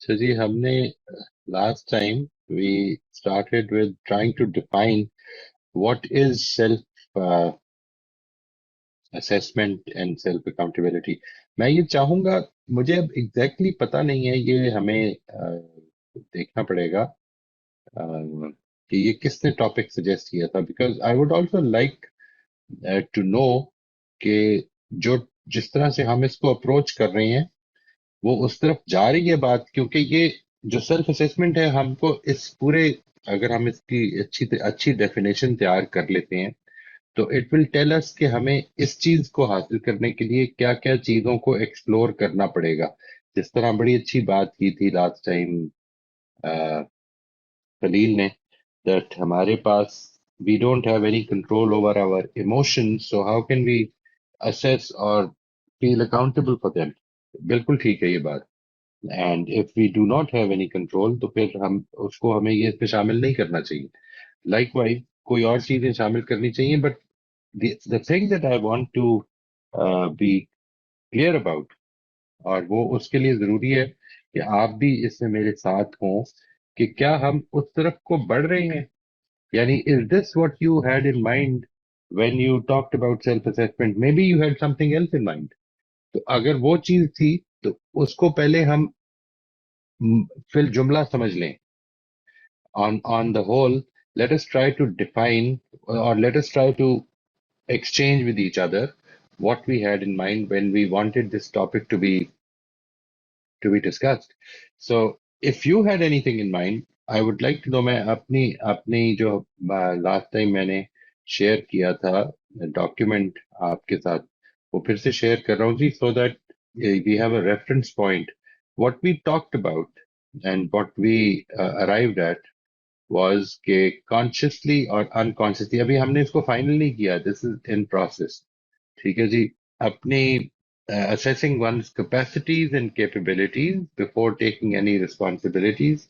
So जी हमने last time we started with trying to define what is self uh, assessment and self accountability. मैं ये चाहूंगा, मुझे अब exactly पता नहीं है, ये हमें देखना पड़ेगा कि ये किसने टॉपिक सजेस्ट किया था, because I would also like to know कि जो जिस तरह से हम इसको अप्रोच कर रहे हैं वो उस तरफ जा रही है बात, क्योंकि ये जो सेल्फ असेसमेंट है हमको इस पूरे, अगर हम इसकी अच्छी अच्छी डेफिनेशन तैयार कर लेते हैं तो इट विल टेल अस कि हमें इस चीज को हासिल करने के लिए क्या क्या चीजों को एक्सप्लोर करना पड़ेगा। जिस तरह बड़ी अच्छी बात की थी लास्ट टाइम खलील ने, दैट हमारे पास we don't have any control over our emotions, so how can we assess और फील अकाउंटेबल फॉर देम। बिल्कुल ठीक है ये बात। And if we do not have any control तो फिर हम उसको, हमें ये इसमें शामिल नहीं करना चाहिए। लाइकवाइज कोई और चीजें शामिल करनी चाहिए, but the thing that I want to be clear about, और वो उसके लिए जरूरी है कि आप भी इसमें मेरे साथ हों, कि क्या हम उस तरफ को बढ़ रहे हैं, यानी is this what you had in mind when you talked about self assessment, may be you had something else in mind. तो अगर वो चीज थी तो उसको पहले हम फिर जुमला समझ लें। On the whole, let us try to define, or let us try to exchange with each other what we had in mind when we wanted this topic to be discussed. So if you had anything in mind, I would like to know, मैं अपनी अपनी जो last time मैंने share किया था document आपके साथ, वो फिर से शेयर कर रहा हूँ जी, so that we have a reference point. What we talked about and what we arrived at was कि consciously और unconsciously, अभी हमने इसको फाइनल नहीं किया, दिस इज इन प्रोसेस। ठीक है जी। अपनी assessing one's capacities and capabilities before taking any responsibilities,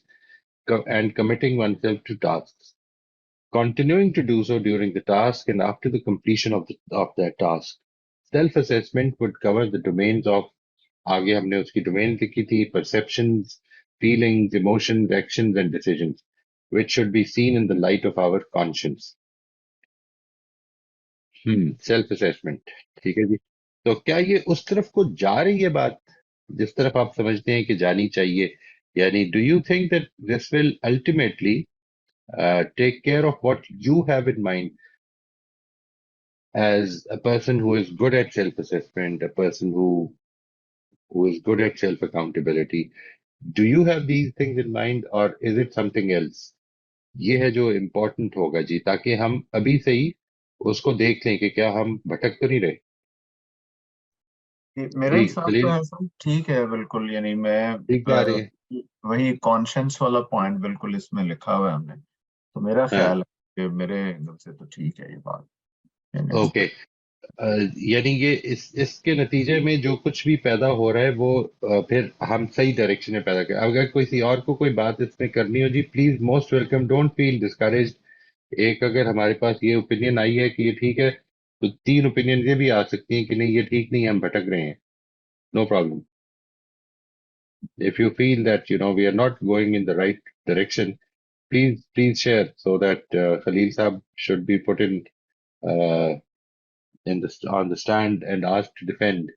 and committing oneself to tasks, continuing to do so during the task and after the completion of that task. Self assessment would cover the domains of, आगे हमने उसकी domain लिखी थी, perceptions, feelings, emotions, actions and decisions, which should be seen in the light of our conscience. Self assessment. ठीक है जी। तो क्या ये उस तरफ को जा रही है बात, जिस तरफ आप समझते हैं कि जानी चाहिए? यानी do you think that this will ultimately take care of what you have in mind as a person who is good at self-assessment, a person who is good at self-accountability? Do you have these things in mind, or is it something else? ये है जो important होगा जी, ताकि हम अभी से ही उसको देख लें कि क्या हम भटक तो नहीं रहे। मेरे जी हिसाब से खलील, ऐसा ठीक है बिल्कुल। यानी मैं ठीक जा रहे हैं। वही कॉन्शियस वाला पॉइंट बिल्कुल इसमें लिखा हुआ है हमने। तो मेरा हाँ। ख्याल है कि मेरे एंगल से तो ठीक है ये बात। यानी इस ओके। पे यानी ये इसके नतीजे में जो कुछ भी पैदा हो रहा है वो फिर हम सही डायरेक्शन में पैदा करें। अगर किसी और को कोई बात इसमें करनी हो जी, please most welcome, don't feel discouraged. एक अगर हमारे पास ये ओपिनियन आई है कि ये ठीक है, तो तीन ओपिनियन ये भी आ सकती हैं कि नहीं ये ठीक नहीं है, हम भटक रहे हैं। No problem. If you feel that we are not going in the right direction, please share, so that Khalil Saab should be put uh, on the stand and asked to defend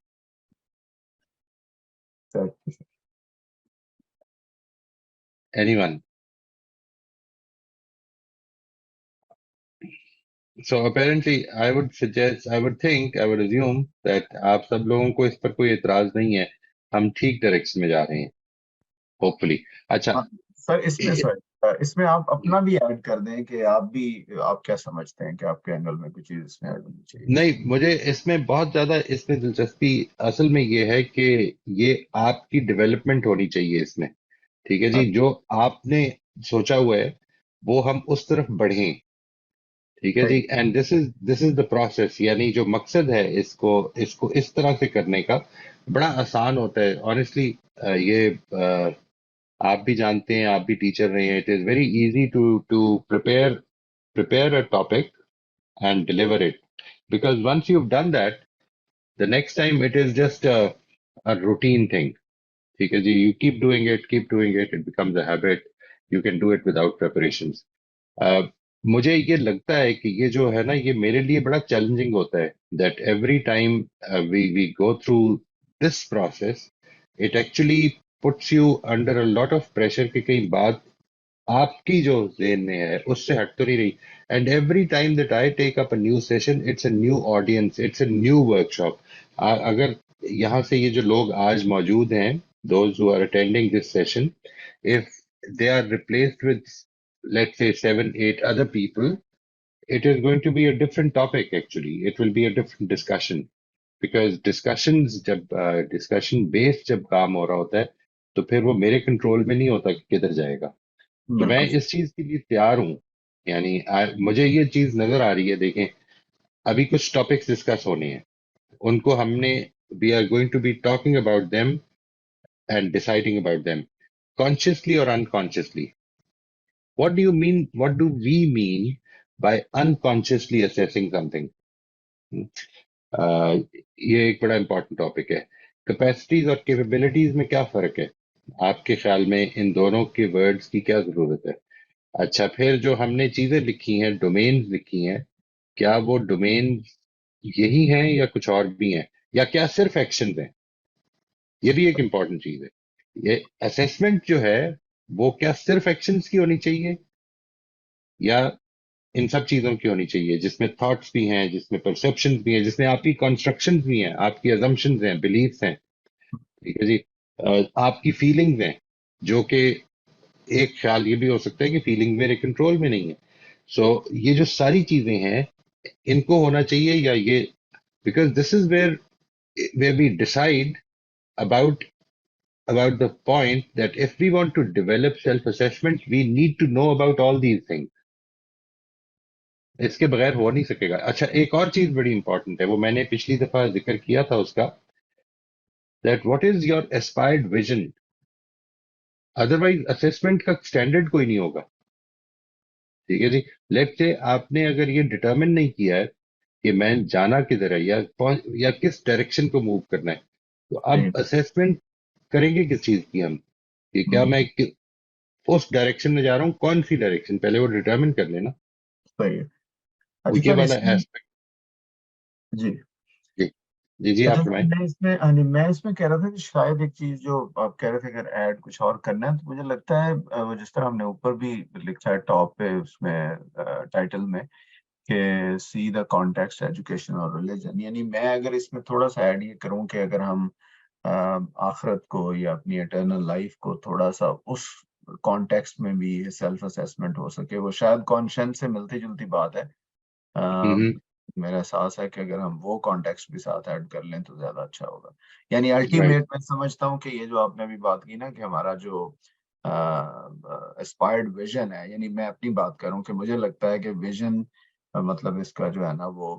anyone. So apparently, I would think, I would assume that आप सब लोगों को इस पर कोई एतराज नहीं है, हम ठीक डायरेक्शन में जा रहे हैं, होपफुली। अच्छा। हाँ, सर इसमें ए- सर इसमें आप अपना भी ऐड कर दें कि आप क्या समझते हैं कि आपके एंगल में कुछ चीज इसमें ऐड होनी चाहिए। नहीं, मुझे इसमें बहुत ज्यादा इसमें दिलचस्पी असल में ये है कि ये आपकी डेवलपमेंट होनी चाहिए इसमें। ठीक है जी, जो आपने सोचा हुआ है वो हम उस तरफ बढ़ें। ठीक है जी, सही। And this is the process, यानी जो मकसद है इसको इसको इस तरह से करने का बड़ा आसान होता है ऑनेस्टली। ये आप भी जानते हैं, आप भी टीचर रहे हैं, it is very easy to prepare a topic and deliver it, because once you done that, the next time it is just a routine thing. ठीक है जी, you keep doing it, it becomes a habit, you can do it without preparations. मुझे ये लगता है कि ये जो है ना, ये मेरे लिए बड़ा चैलेंजिंग होता है, that every time we go through this process, it actually puts you under a lot of pressure कि कहीं बात आपकी जो जेन में है उससे हट तो नहीं रही. And every time that I take up a new session, it's a new audience, it's a new workshop. अगर यहाँ से ये जो लोग आज मौजूद हैं, those who are attending this session, if they are replaced with, let's say, 7 8 other people, it is going to be a different topic. Actually, it will be a different discussion, because discussions जब discussion based जब काम हो रहा होता है, तो फिर वो मेरे कंट्रोल में नहीं होता कि किधर जाएगा. तो मैं बिल्कुल। इस चीज के लिए तैयार हूँ. यानी मुझे ये चीज नजर आ रही है. देखें, अभी कुछ टॉपिक्स डिस्कस होने हैं, उनको हमने, we are going to be talking about them and deciding about them, consciously or unconsciously. What do you mean? What do we mean by unconsciously assessing something? Uh, ये एक बड़ा इंपॉर्टेंट टॉपिक है. Capacities और capabilities में क्या फर्क है आपके ख्याल में? इन दोनों के वर्ड्स की क्या जरूरत है? अच्छा, फिर जो हमने चीजें लिखी हैं, डोमेन्स लिखी हैं, क्या वो डोमेन्स यही हैं या कुछ और भी हैं, या क्या सिर्फ एक्शन हैं? ये भी एक इंपॉर्टेंट चीज है. ये असेसमेंट जो है, वो क्या सिर्फ एक्शंस की होनी चाहिए, या इन सब चीजों की होनी चाहिए, जिसमें थॉट्स भी हैं, जिसमें परसेप्शंस भी हैं, जिसमें आपकी कॉन्स्ट्रक्शंस भी हैं, आपकी अजम्पशंस हैं, बिलीफ्स हैं. ठीक है जी. आपकी फीलिंग्स हैं, जो कि एक ख्याल ये भी हो सकता है कि फीलिंग मेरे कंट्रोल में नहीं है. सो ये जो सारी चीजें हैं, इनको होना चाहिए, या ये, because this is where we decide about about the point that if we want to develop self assessment, we need to know about all these things. इसके बगैर हो नहीं सकेगा. अच्छा, एक और चीज बड़ी इंपॉर्टेंट है, वो मैंने पिछली दफा जिक्र किया था उसका, that what is your aspired vision. Otherwise assessment का स्टैंडर्ड कोई नहीं होगा. ठीक है जी. लेट्स से आपने अगर ये डिटरमिन नहीं किया है कि मैं जाना किधर है, या किस डायरेक्शन को मूव करना है, तो अब सही। असेसमेंट करेंगे किस चीज की हम, कि क्या मैं उस डायरेक्शन में जा रहा हूँ, कौन सी डायरेक्शन, पहले वो डिटरमिन कर लेना. सही है। वो अच्छा ये सर, वाला इसमें एस्पेक्ट. जी। जी जी जी, अच्छा आप सर, फरमाएं. मैं इसमें, हाँ जी, मैं इसमें कह रहा था कि शायद एक चीज जो आप कह रहे थे, अगर ऐड कुछ और करना है, तो मुझे लगता है वो जिस तरह हमने ऊपर भी लिखा है टॉप पे उसमें टाइटल में, कि सी द कॉन्टेक्स्ट एजुकेशन और रिलीजन, यानी मैं अगर इसमें थोड़ा सा ऐड ये करूं कि अगर हम आखिरत को या अपनी एटर्नल लाइफ को थोड़ा सा उस कॉन्टेक्स्ट में भी सेल्फ असेसमेंट हो सके, वो शायद कॉन्शियस से मिलती जुलती बात है। अ, हम्म. मेरा एहसास है कि अगर हम वो कॉन्टेक्स्ट भी साथ ऐड कर लें तो ज्यादा अच्छा होगा। यानी राइट. अल्टीमेट मैं समझता हूँ कि ये जो आपने अभी बात की ना, कि हमारा जो एस्पायर्ड विजन है, यानी मैं अपनी बात करूं कि मुझे लगता है कि विजन मतलब इसका जो है ना, वो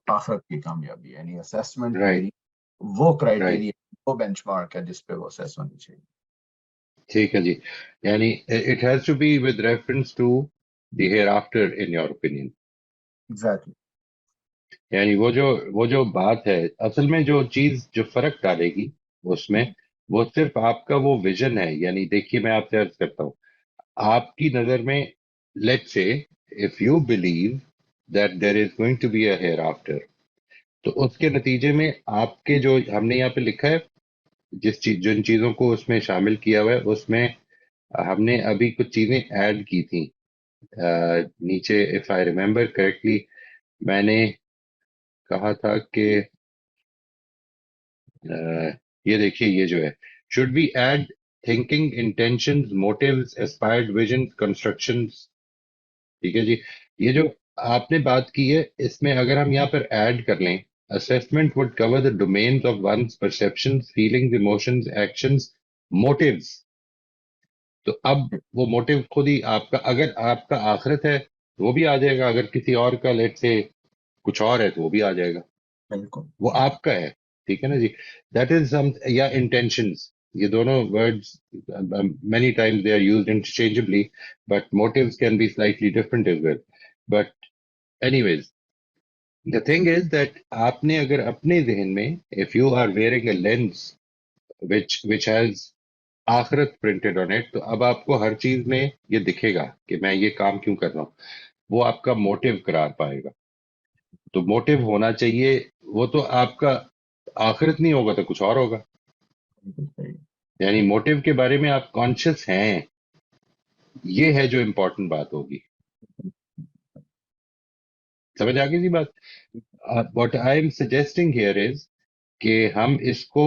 आखिरत की कामयाबी है, यानी असेसमेंट राइट. मेरी वो राइट. क्राइटेरिया, वो बेंचमार्क है जिस पे वो असेस होनी चाहिए। ठीक है जी. यानी it has to be with reference to the hereafter, in your opinion. Exactly. यानी वो जो बात है, असल में जो चीज जो फर्क डालेगी उसमें, वो सिर्फ आपका वो विजन है. यानी देखिए, मैं आपसे अर्ज करता हूँ, आपकी नजर में, let's say, if you believe that there is going to be a hereafter, तो उसके नतीजे में आपके जो हमने यहाँ पे लिखा है, जिन चीजों को उसमें शामिल किया हुआ है, उसमें हमने अभी कुछ चीजें ऐड की थी. नीचे, इफ आई रिमेम्बर करेक्टली, मैंने कहा था कि ये देखिए, ये जो है, should be add thinking, intentions, motives, aspired vision, constructions. ठीक है जी. ये जो आपने बात की है, इसमें अगर हम यहाँ पर ऐड कर लें, assessment would cover the domains of one's perceptions, feelings, emotions, actions, motives. तो अब वो मोटिव खुद ही आपका, अगर आपका आखिरत है तो वो भी आ जाएगा, अगर किसी और का, लेट से, कुछ और है, तो वो भी आ जाएगा. बिल्कुल। वो आपका है. ठीक है ना जी. दैट इज सम, या इंटेंशंस. ये दोनों words many times they are used interchangeably, but motives can be slightly different as well. But anyways, the thing is that आपने अगर अपने जहन में, if you are wearing a lens which has आखिरत printed on it, तो अब आपको हर चीज में ये दिखेगा कि मैं ये काम क्यों कर रहा हूँ। वो आपका मोटिव करार पाएगा। तो मोटिव होना चाहिए। वो तो आपका आखिरत नहीं होगा तो कुछ और होगा। बिल्कुल सही। यानी मोटिव के बारे में आप कॉन्शियस हैं, ये है जो इम्पोर्टेंट बात होगी। समझ आ गई जी बात। What I am suggesting here is कि हम इसको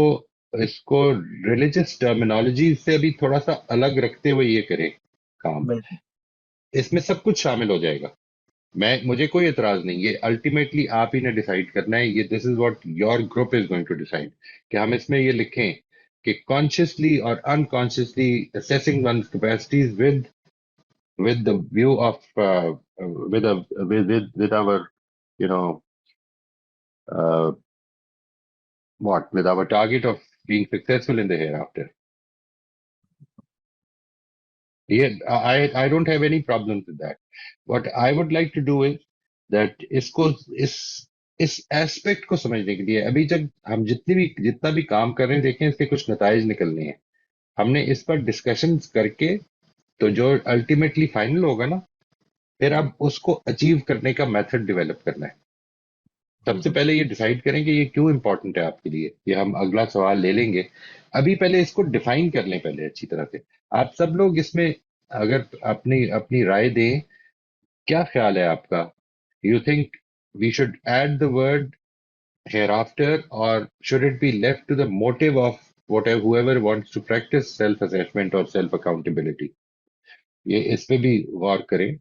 इसको रिलीजियस टर्मिनोलॉजी से अभी थोड़ा सा अलग रखते हुए ये करें काम। बिल्कुल। इसमें सब कुछ शामिल हो जाएगा। मुझे कोई एतराज नहीं, ये अल्टीमेटली आप ही ने डिसाइड करना है। ये this is what your group is going to decide कि हम इसमें ये लिखें कि कॉन्शियसली और unconsciously assessing one capacities with the view of with our you know uh, what with our target of being successful in the hereafter. Yeah, I don't have any problems with that. What I would like to do is that इसको इस aspect को समझने के लिए अभी जब हम जितना भी काम कर रहे हैं, देखें इसके कुछ नताइज निकलने हैं। हमने इस पर डिस्कशंस करके तो जो अल्टीमेटली फाइनल होगा ना, फिर अब उसको अचीव करने का मेथड डेवलप करना है। सबसे बिल्कुल। पहले ये डिसाइड करें कि ये क्यों इंपॉर्टेंट है आपके लिए। ये हम अगला सवाल ले लेंगे। अभी पहले इसको डिफाइन कर लें पहले अच्छी तरह से। आप सब लोग इसमें अगर अपनी अपनी राय दें, क्या ख्याल है आपका? You think we should add the word hereafter or should it be left to the motive of whatever whoever wants to practice self assessment or self accountability? ये इस पे भी गौर करें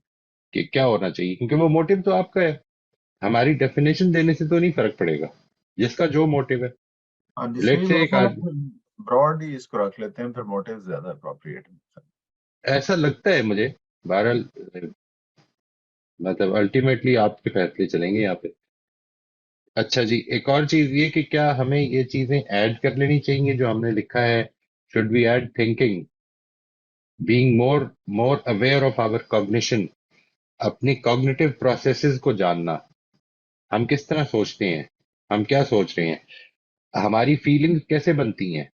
कि क्या होना चाहिए, क्योंकि वो मोटिव तो आपका है। हमारी डेफिनेशन देने से तो नहीं फर्क पड़ेगा, जिसका जो मोटिव है। हाँ जी, सही लेट्स से बात एक है। आदमी, ब्रॉड ही इसको रख लेते हैं, फिर मोटिव ज्यादा अप्रोप्रिएट है। ऐसा लगता है मुझे। बहरहाल मतलब अल्टीमेटली आपके फैसले चलेंगे यहाँ पे। अच्छा जी, एक और चीज ये कि क्या हमें ये चीजें ऐड कर लेनी चाहिए जो हमने लिखा है? Should be add thinking, being more more aware of our cognition, अपनी कॉग्निटिव प्रोसेसेस को जानना। हम किस तरह सोचते हैं, हम क्या सोच रहे हैं, हमारी फीलिंग्स कैसे बनती हैं।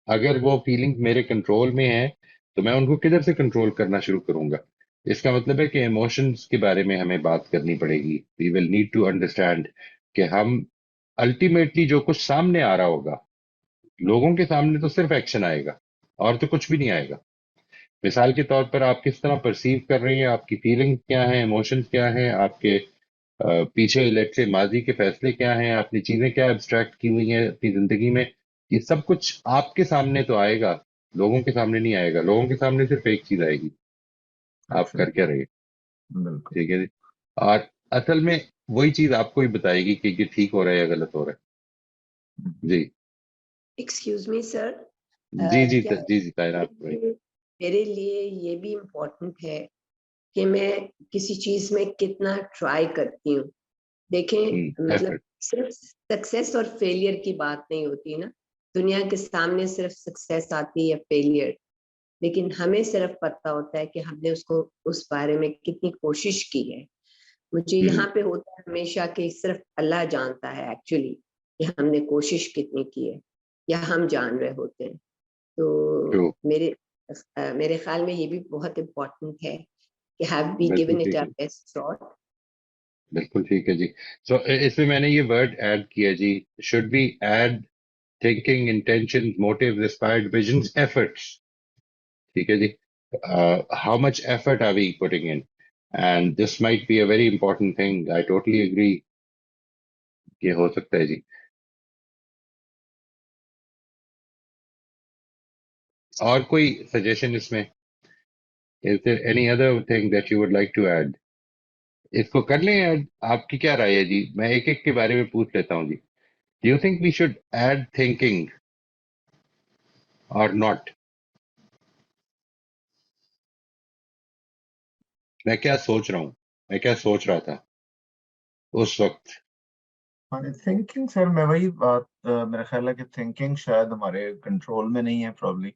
अगर वो फीलिंग्स मेरे कंट्रोल में है तो मैं उनको किधर से कंट्रोल करना शुरू करूंगा। इसका मतलब है कि इमोशंस के बारे में हमें बात करनी पड़ेगी। We will need to understand कि हम अल्टीमेटली जो कुछ सामने आ रहा होगा, लोगों के सामने तो सिर्फ एक्शन आएगा और तो कुछ भी नहीं आएगा। मिसाल के तौर पर आप किस तरह परसीव कर रही हैं, आपकी फीलिंग्स क्या हैं, इमोशंस क्या हैं, आपके पीछे लेट से माजी के फैसले क्या हैं, आपने चीजें क्या एब्स्ट्रैक्ट की हुई हैं अपनी जिंदगी में, ये सब कुछ आपके सामने तो आएगा, लोगों के सामने नहीं आएगा। लोगों के सामने सिर्फ एक चीज आएगी, आप कर क्या एब्सोल्युटली। रहे हैं। बिल्कुल। ठीक है जी। और असल में वही चीज आपको ही बताएगी कि ये ठीक हो रहा है या गलत हो रहा है जी। एक्सक्यूज मी सर, जी जी क्या जी जी तायनात भाई। मेरे मेरे लिए ये भी इम्पोर्टेंट है कि मैं किसी चीज में कितना ट्राई करती हूँ। देखें, मतलब एफर्ट। सिर्फ सक्सेस और फेलियर की बात नहीं होती ना। दुनिया के सामने सिर्फ सक्सेस आती है, फेलियर, लेकिन हमें सिर्फ पता होता है कि हमने उसको उस बारे में कितनी कोशिश की है। मुझे यहाँ पे होता है हमेशा कि सिर्फ अल्लाह जानता है एक्चुअली कि हमने कोशिश कितनी की है, या हम जान रहे होते हैं। ट्रू। तो मेरे ख्याल में ये भी बहुत इम्पोर्टेंट है कि हैव बी बिल्कुल गिवन इट ठीक आवर है। Best shot. बिल्कुल ठीक है जी। सो इसमें मैंने ये वर्ड ऐड किया जी। Should be add thinking, intention, motive, inspired, visions, efforts. ठीक है जी। How much effort are we putting in, and this might be a very important thing. I totally agree कि हो सकता है जी। और कोई सजेशन इसमें? Is there any other thing that you would like to add? इसको कर लें ऐड? आपकी क्या राय है जी? मैं एक एक के बारे में पूछ लेता हूँ जी। Do you think we should add thinking or not? मैं क्या सोच रहा हूँ, मैं क्या सोच रहा था उस वक्त। हाँ, थिंकिंग सर, मैं वही बात, मेरा ख्याल है कि थिंकिंग शायद हमारे कंट्रोल में नहीं है प्रॉब्ली,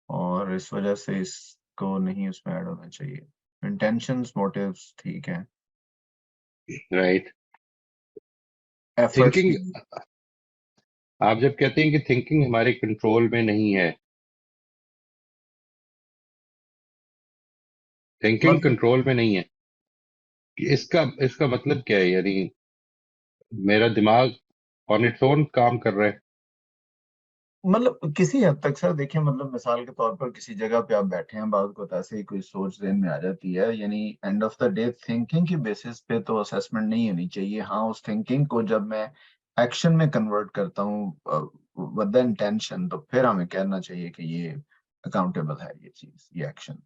और इस वजह से इसको नहीं उसमें ऐड होना चाहिए। इंटेंशंस, मोटिव्स ठीक है। राइट। एफर्ट्स थिंकिंग, भी। आप जब कहते हैं कि थिंकिंग हमारे कंट्रोल में नहीं है, थिंकिंग मतलब कंट्रोल में नहीं है। इसका इसका मतलब क्या है? यानी मेरा दिमाग ऑन इट्स ओन काम कर रहा है। मतलब किसी हद तक सर देखिए, मतलब मिसाल के तौर पर किसी जगह पे आप बैठे हैं, बाद को ऐसे ही कोई सोच जहन में आ जाती है, यानी end of the day thinking की बेसिस पे तो असेसमेंट नहीं होनी चाहिए। हाँ, उस थिंकिंग को जब मैं एक्शन में कन्वर्ट करता हूँ विद द इंटेंशन, तो फिर हमें कहना चाहिए कि ये अकाउंटेबल है, ये चीज, ये एक्शन।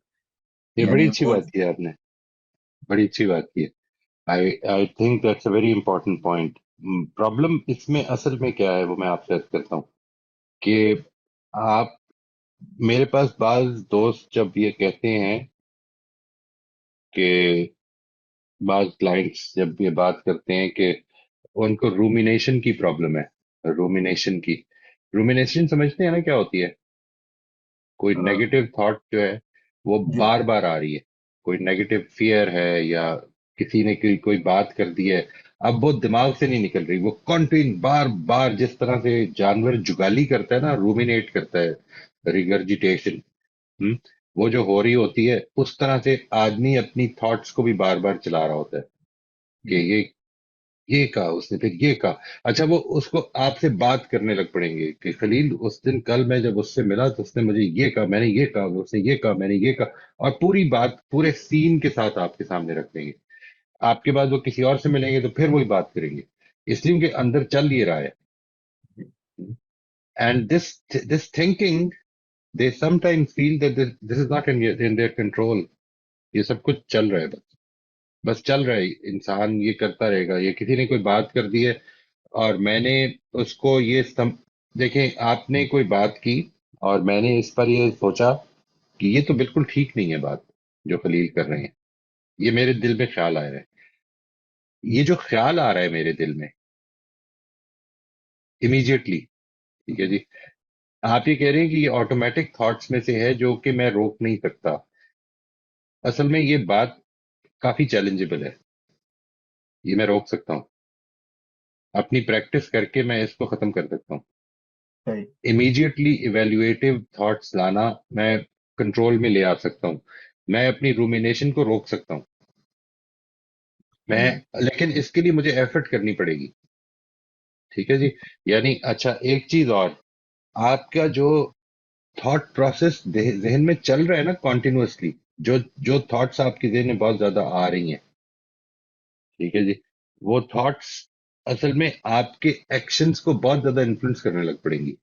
ये बड़ी यानी अच्छी वो बात की है आपने, बड़ी अच्छी बात की है। I think that's a very important point. Problem इसमें असल में क्या है वो मैं आपसे अर्ज करता हूँ कि आप, मेरे पास बाज दोस्त जब ये कहते हैं कि, बाज क्लाइंट्स जब ये बात करते हैं कि उनको रूमिनेशन की प्रॉब्लम है, रूमिनेशन की, रूमिनेशन समझते हैं ना क्या होती है? कोई अ, नेगेटिव थॉट जो है वो जी बार बार आ रही है। कोई नेगेटिव फियर है या किसी ने कोई बात कर दी है, अब वो दिमाग से नहीं निकल रही, वो कॉन्टिन्यू बार बार, जिस तरह से जानवर जुगाली करता है ना, रूमिनेट करता है, रिगर्जिटेशन, वो जो हो रही होती है, उस तरह से आदमी अपनी थॉट्स को भी बार बार चला रहा होता है कि जी ये कहा उसने, फिर ये कहा। अच्छा, वो उसको आपसे बात करने लग पड़ेंगे कि खलील, उस दिन कल मैं जब उससे मिला तो उसने मुझे ये कहा, मैंने ये कहा, उसने ये कहा, मैंने ये कहा, और पूरी बात पूरे सीन के साथ आपके सामने रख देंगे। आपके बाद वो किसी और से मिलेंगे तो फिर वही बात करेंगे, इसलिए उनके अंदर चल ये रहा है। जी and this thinking, they sometimes feel that this is not in their control. ये सब कुछ चल रहा है, बस बस चल रहा है, इंसान ये करता रहेगा। ये किसी ने कोई बात कर दी है और मैंने उसको देखें, आपने कोई बात की और मैंने इस पर ये सोचा कि ये तो बिल्कुल ठीक नहीं है बात जो खलील कर रहे हैं। ये मेरे दिल में ख्याल आया है, ये जो ख्याल आ रहा है मेरे दिल में इमीडिएटली, ठीक है जी, आप ये कह रहे हैं कि ये ऑटोमेटिक थॉट्स में से है जो कि मैं रोक नहीं सकता। असल में ये बात काफी चैलेंजेबल है, ये मैं रोक सकता हूँ, अपनी प्रैक्टिस करके मैं इसको खत्म कर सकता हूँ। सही। इमीडिएटली इवेल्युएटिव थॉट्स लाना मैं कंट्रोल में ले आ सकता हूँ, मैं अपनी रूमिनेशन को रोक सकता हूँ। मैं, सही। लेकिन इसके लिए मुझे एफर्ट करनी पड़ेगी, ठीक है जी। यानी अच्छा, एक चीज और, आपका जो थॉट प्रोसेस जहन में चल रहा है ना कॉन्टिन्यूअसली, जो जो थॉट्स आपके जहन में बहुत ज्यादा आ रही हैं, ठीक है जी, वो थॉट्स असल में आपके एक्शंस को बहुत ज्यादा इन्फ्लुएंस करने लग पड़ेंगी।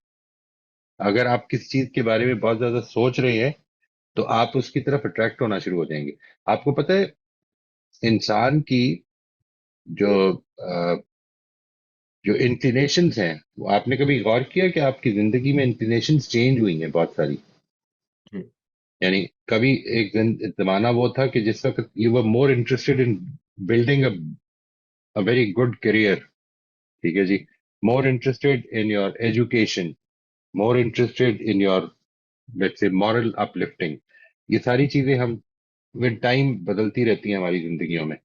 अगर आप किसी चीज के बारे में बहुत ज्यादा सोच रहे हैं तो आप उसकी तरफ अट्रैक्ट होना शुरू हो जाएंगे। आपको पता है, इंसान की जो जो इंक्लिनेशंस हैं, वो आपने कभी गौर किया कि आपकी जिंदगी में इंक्लिनेशंस चेंज हुई हैं बहुत सारी? जी यानी कभी एक जमाना वो था कि जिस वक्त you were more interested in building a very good career, ठीक है जी, more interested in your education, more interested in your, let's say, moral uplifting. ये सारी चीजें हम विद टाइम बदलती रहती हैं हमारी जिंदगियों में।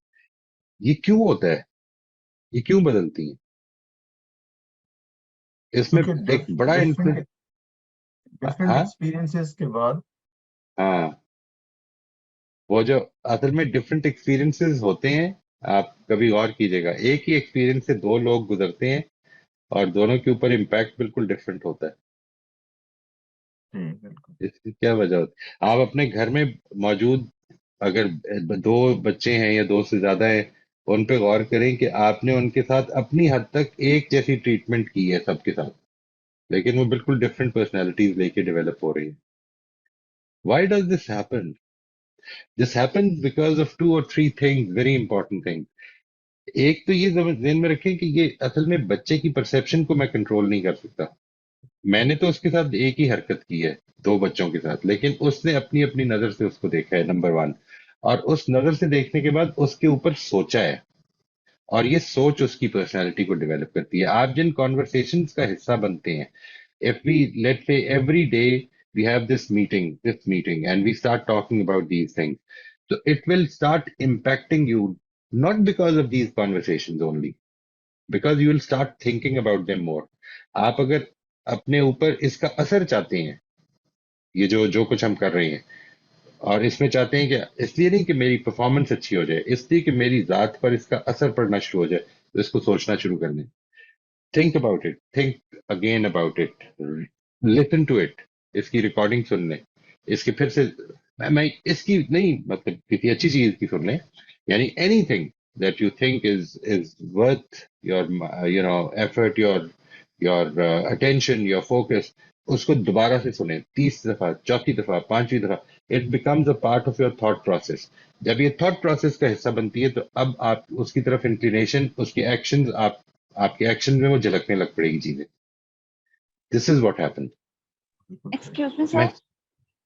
ये क्यों होता है? ये क्यों बदलती हैं? इसमें क्योंकि एक बड़ा डिफरेंट इन्फ्लुएंस। डिफरेंट हाँ, एक्सपीरियंसेस के बाद। हाँ, वो जो असल में डिफरेंट एक्सपीरियंसेस होते हैं, आप कभी गौर कीजिएगा, एक ही एक्सपीरियंस से दो लोग गुजरते हैं और दोनों के ऊपर इम्पैक्ट बिल्कुल डिफरेंट होता है। जी बिल्कुल। इसकी क्या वजह होती है? आप अपने घर में मौजूद, अगर दो बच्चे हैं या दो से ज्यादा हैं, उन पे गौर करें कि आपने उनके साथ अपनी हद तक एक जैसी ट्रीटमेंट की है सबके साथ, लेकिन वो बिल्कुल डिफरेंट पर्सनैलिटीज लेके डेवलप हो रही है। Why does this happen? This happen because of two or three things, very important thing. एक तो ये ध्यान में रखें कि ये असल में बच्चे की परसेप्शन को मैं कंट्रोल नहीं कर सकता। मैंने तो उसके साथ एक ही हरकत की है, दो बच्चों के साथ, लेकिन उसने अपनी अपनी नजर से उसको देखा है, नंबर वन। और उस नजर से देखने के बाद उसके ऊपर सोचा है, और ये सोच उसकी पर्सनालिटी को डेवलप करती है। आप जिन कॉन्वर्सेशंस का हिस्सा बनते हैं, if we, let's say, every day we have this meeting and we start talking about these things, so it will start impacting you, not because of these conversations only, because you will start thinking about them more. आप अगर अपने ऊपर इसका असर चाहते हैं, ये जो जो कुछ हम कर रहे हैं, और इसमें चाहते हैं कि इसलिए नहीं कि मेरी परफॉर्मेंस अच्छी हो जाए, इसलिए कि मेरी जात पर इसका असर पड़ना शुरू हो जाए, तो इसको सोचना शुरू कर दें। Think about it, think again about it, listen to it, इसकी रिकॉर्डिंग सुन लें, इसके फिर से मैं इसकी नहीं, मतलब किसी अच्छी चीज की सुन लें, यानी anything that you think is worth your effort, your attention, your focus, उसको दोबारा से सुने 30 दफा, चौथी दफा, पांचवी दफा। It becomes a part of your thought process. जब ये थॉट प्रोसेस का हिस्सा बनती है तो अब आप उसकी तरफ इंक्लिनेशन, उसके एक्शन, आपके एक्शन में वो झलकने लग पड़ेगी चीजें। This is what happen. बिल्कुल सही। एक्सक्यूज मी मैं सर,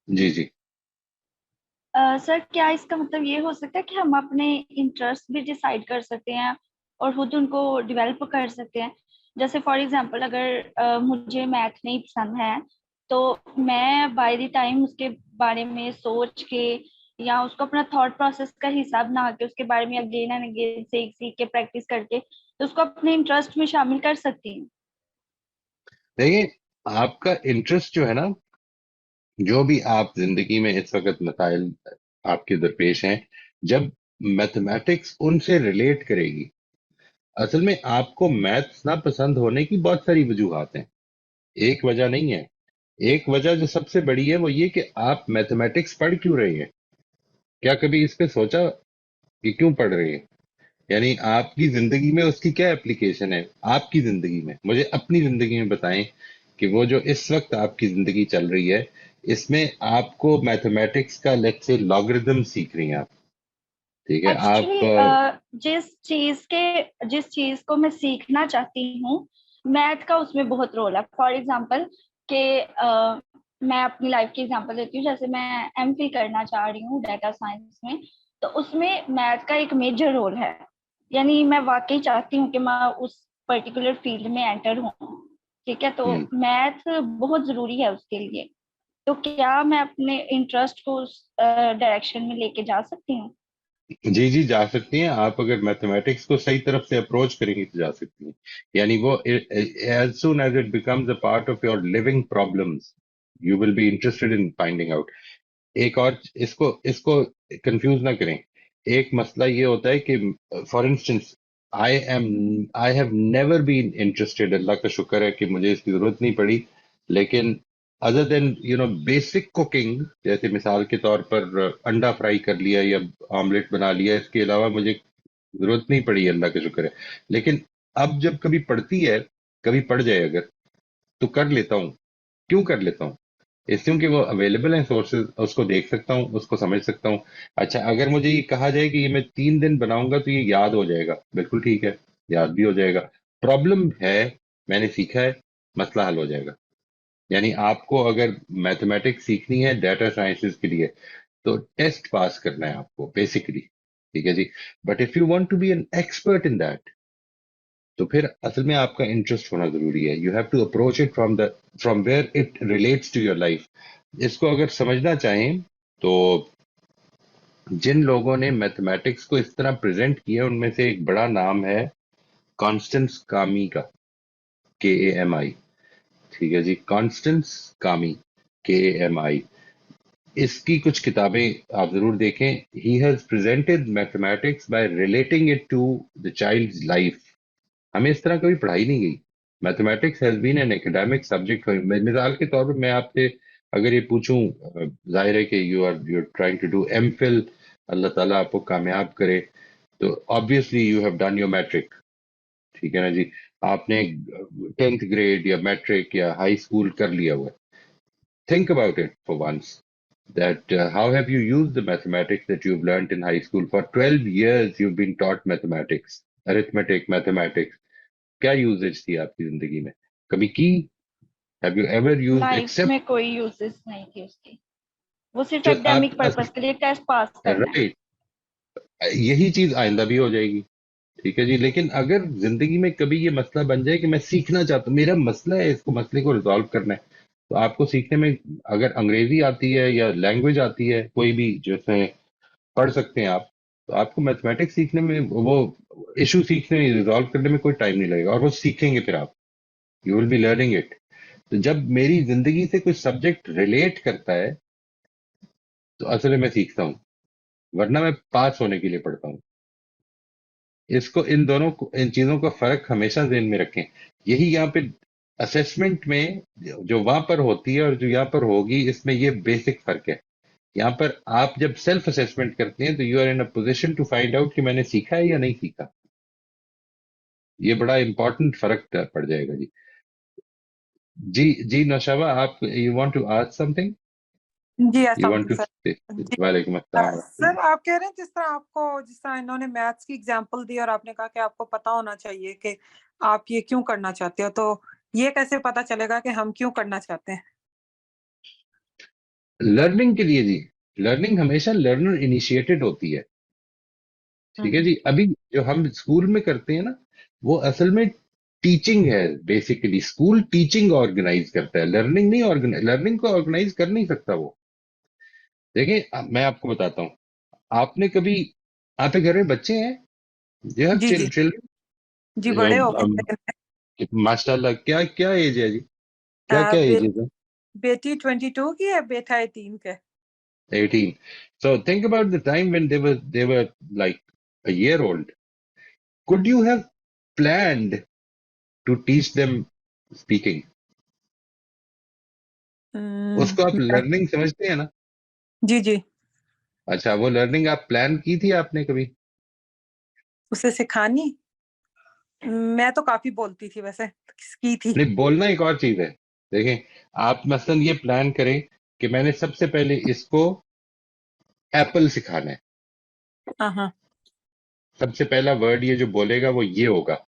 जी जी सर क्या इसका मतलब ये हो सकता है कि हम अपने इंटरेस्ट भी डिसाइड कर सकते हैं और खुद उनको डेवलप कर सकते हैं? जैसे फॉर एग्जांपल अगर मुझे मैथ नहीं पसंद है, तो मैं बाय द टाइम उसके बारे में सोच के या उसको अपना थॉट प्रोसेस का हिस्सा बना के उसके बारे में अगेन एंड अगेन सीख सीख के प्रैक्टिस करके तो उसको अपने इंटरेस्ट में शामिल कर सकती हूँ। देखिए, आपका इंटरेस्ट जो है ना, जो भी आप जिंदगी में इस वक्त मसाइल आपके दरपेश हैं, जब मैथमेटिक्स उनसे रिलेट करेगी, असल में आपको मैथ्स ना पसंद होने की बहुत सारी वजूहात हैं, एक वजह नहीं है। एक वजह जो सबसे बड़ी है वो ये कि आप मैथमेटिक्स पढ़ क्यों रहे हैं। क्या कभी इस पे सोचा कि क्यों पढ़ रहे हैं? यानी आपकी जिंदगी में उसकी क्या एप्लीकेशन है? आपकी जिंदगी में, मुझे अपनी जिंदगी में बताएं कि वो जो इस वक्त आपकी जिंदगी चल रही है, इसमें आपको मैथमेटिक्स का लेट्स से लॉगरिदम सीख रही हैं आप, ठीक है, आप एक्चुअली जिस चीज को मैं सीखना चाहती हूँ, मैथ का उसमें बहुत रोल है। फॉर एग्जांपल कि मैं अपनी लाइफ की एग्जांपल देती हूँ, जैसे मैं एमफिल करना चाह रही हूँ डाटा साइंस में, तो उसमें मैथ का एक मेजर रोल है। यानी मैं वाकई चाहती हूँ कि मैं उस पर्टिकुलर फील्ड में एंटर हूँ, ठीक है, तो हम्म, मैथ बहुत जरूरी है उसके लिए। तो क्या मैं अपने इंटरेस्ट को उस डायरेक्शन में लेके जा सकती हूँ? जी जी जा सकती हैं आप, अगर मैथमेटिक्स को सही तरफ से अप्रोच करेंगी तो जा सकती हैं। यानी वो as soon as it becomes a part of your living problems, you will be interested in finding out. एक और इसको इसको कंफ्यूज ना करें। एक मसला ये होता है कि for instance I have never been interested, Allah का शुक्र है कि मुझे इसकी जरूरत नहीं पड़ी, लेकिन अदर देन बेसिक कुकिंग, जैसे मिसाल के तौर पर अंडा फ्राई कर लिया या ऑमलेट बना लिया, इसके अलावा मुझे जरूरत नहीं पड़ी, अल्लाह का शुक्र है। लेकिन अब जब कभी पड़ती है, कभी पड़ जाए अगर, तो कर लेता हूँ। क्यों कर लेता हूँ? इसलिए क्योंकि वो अवेलेबल है सोर्सेज, उसको देख सकता हूँ, उसको समझ सकता हूँ। अच्छा, अगर मुझे ये कहा जाए कि ये मैं 3 दिन बनाऊंगा तो ये याद हो जाएगा, बिल्कुल ठीक है, याद भी हो जाएगा। प्रॉब्लम है, मैंने सीखा है, मसला हल हो जाएगा। यानी आपको अगर मैथमेटिक्स सीखनी है डाटा साइंसेस के लिए, तो टेस्ट पास करना है आपको बेसिकली, ठीक है जी। But if you want to be an expert in that, तो फिर असल में आपका इंटरेस्ट होना जरूरी है। You have to approach it from where it relates to your life. इसको अगर समझना चाहें तो जिन लोगों ने मैथमेटिक्स को इस तरह प्रेजेंट किया, उनमें से एक बड़ा नाम है कॉन्स्टेंस कामी का, KAMI, ठीक है जी, कॉन्स्टेंस कामी, KAMI। इसकी कुछ किताबें आप जरूर देखें। He has presented mathematics by relating it to the child's life. हमें इस तरह कभी पढ़ाई नहीं गई। Mathematics has been an academic subject. मिसाल के तौर पर मैं आपसे अगर ये पूछूं, जाहिर है कि you are trying to do MPhil, Allah ताला आपको कामयाब करे, तो obviously you have done your matric, ठीक है ना जी। आपने 10th ग्रेड या मैट्रिक या हाई स्कूल कर लिया हुआ है। Think about it for once, that how have you used the mathematics that you've learned in high school? For 12 years you've been taught mathematics, arithmetic, mathematics. क्या usage थी आपकी जिंदगी में? कभी की? Have you ever used life में accept कोई uses नहीं थी उसकी, वो सिर्फ जो एकेडमिक आप, पर्पस के लिए टेस्ट पास करना है। राइट, यही चीज आइंदा भी हो जाएगी, ठीक है जी। लेकिन अगर जिंदगी में कभी ये मसला बन जाए कि मैं सीखना चाहता हूँ, मेरा मसला है, इसको मसले को रिजॉल्व करना है, तो आपको सीखने में, अगर अंग्रेजी आती है या लैंग्वेज आती है कोई भी जिसमें पढ़ सकते हैं आप, तो आपको मैथमेटिक्स सीखने में, वो इशू सीखने में, रिजॉल्व करने में कोई टाइम नहीं लगेगा, और वो सीखेंगे फिर आप, you will be learning it. तो जब मेरी जिंदगी से कोई सब्जेक्ट रिलेट करता है, तो असल में मैं सीखता हूँ, वरना मैं पास होने के लिए पढ़ता हूँ। इसको इन दोनों को, इन चीजों का फर्क हमेशा ध्यान में रखें। यही यहाँ पे असेसमेंट में जो वहां पर होती है और जो यहाँ पर होगी, इसमें ये बेसिक फर्क है। यहाँ पर आप जब सेल्फ असेसमेंट करते हैं तो you are in a position to find out कि मैंने सीखा है या नहीं सीखा। ये बड़ा इंपॉर्टेंट फर्क पड़ जाएगा जी। जी जी नौशाबा, आप you want to ask something, जी यू अस्सलाम वांट वालेकुम टू? सर। जी वालेकुम अस्सलाम। सर, आप कह रहे हैं जिस तरह इन्होंने मैथ्स की एग्जांपल दी और आपने कहा कि आपको पता होना चाहिए कि आप ये क्यों करना चाहते हो, तो ये कैसे पता चलेगा कि हम क्यों करना चाहते हैं? लर्निंग के लिए जी, लर्निंग हमेशा लर्नर इनिशिएटेड होती है। ठीक है जी। अभी जो हम स्कूल में करते हैं ना, वो असल में टीचिंग है। बेसिकली स्कूल टीचिंग ऑर्गेनाइज करता है, लर्निंग नहीं ऑर्गेनाइज, लर्निंग को ऑर्गेनाइज कर नहीं सकता वो। देखिए मैं आपको बताता हूँ, आपने कभी, आपके घर में बच्चे हैं? यू हैव जी जी जी, बड़े हो गए चिल्ड्रन? मेरे। माशाल्लाह, क्या क्या एज है जी? क्या अ, क्या बे, एजेस है? बेटी 22 की है, बेटा 18 के। 18। So think about the time when they were like a year old. Could you have planned to teach them speaking? उसको आप मैं- लर्निंग समझते हैं ना? जी जी, अच्छा, वो लर्निंग आप प्लान की थी आपने कभी? उसे सिखानी। मैं तो काफी बोलती थी वैसे, की थी। नहीं, बोलना एक और चीज है। देखें, आप मसलन ये प्लान करें कि मैंने सबसे पहले इसको एप्पल सिखाना है। हाँ हाँ सबसे पहला वर्ड ये जो बोलेगा वो ये होगा।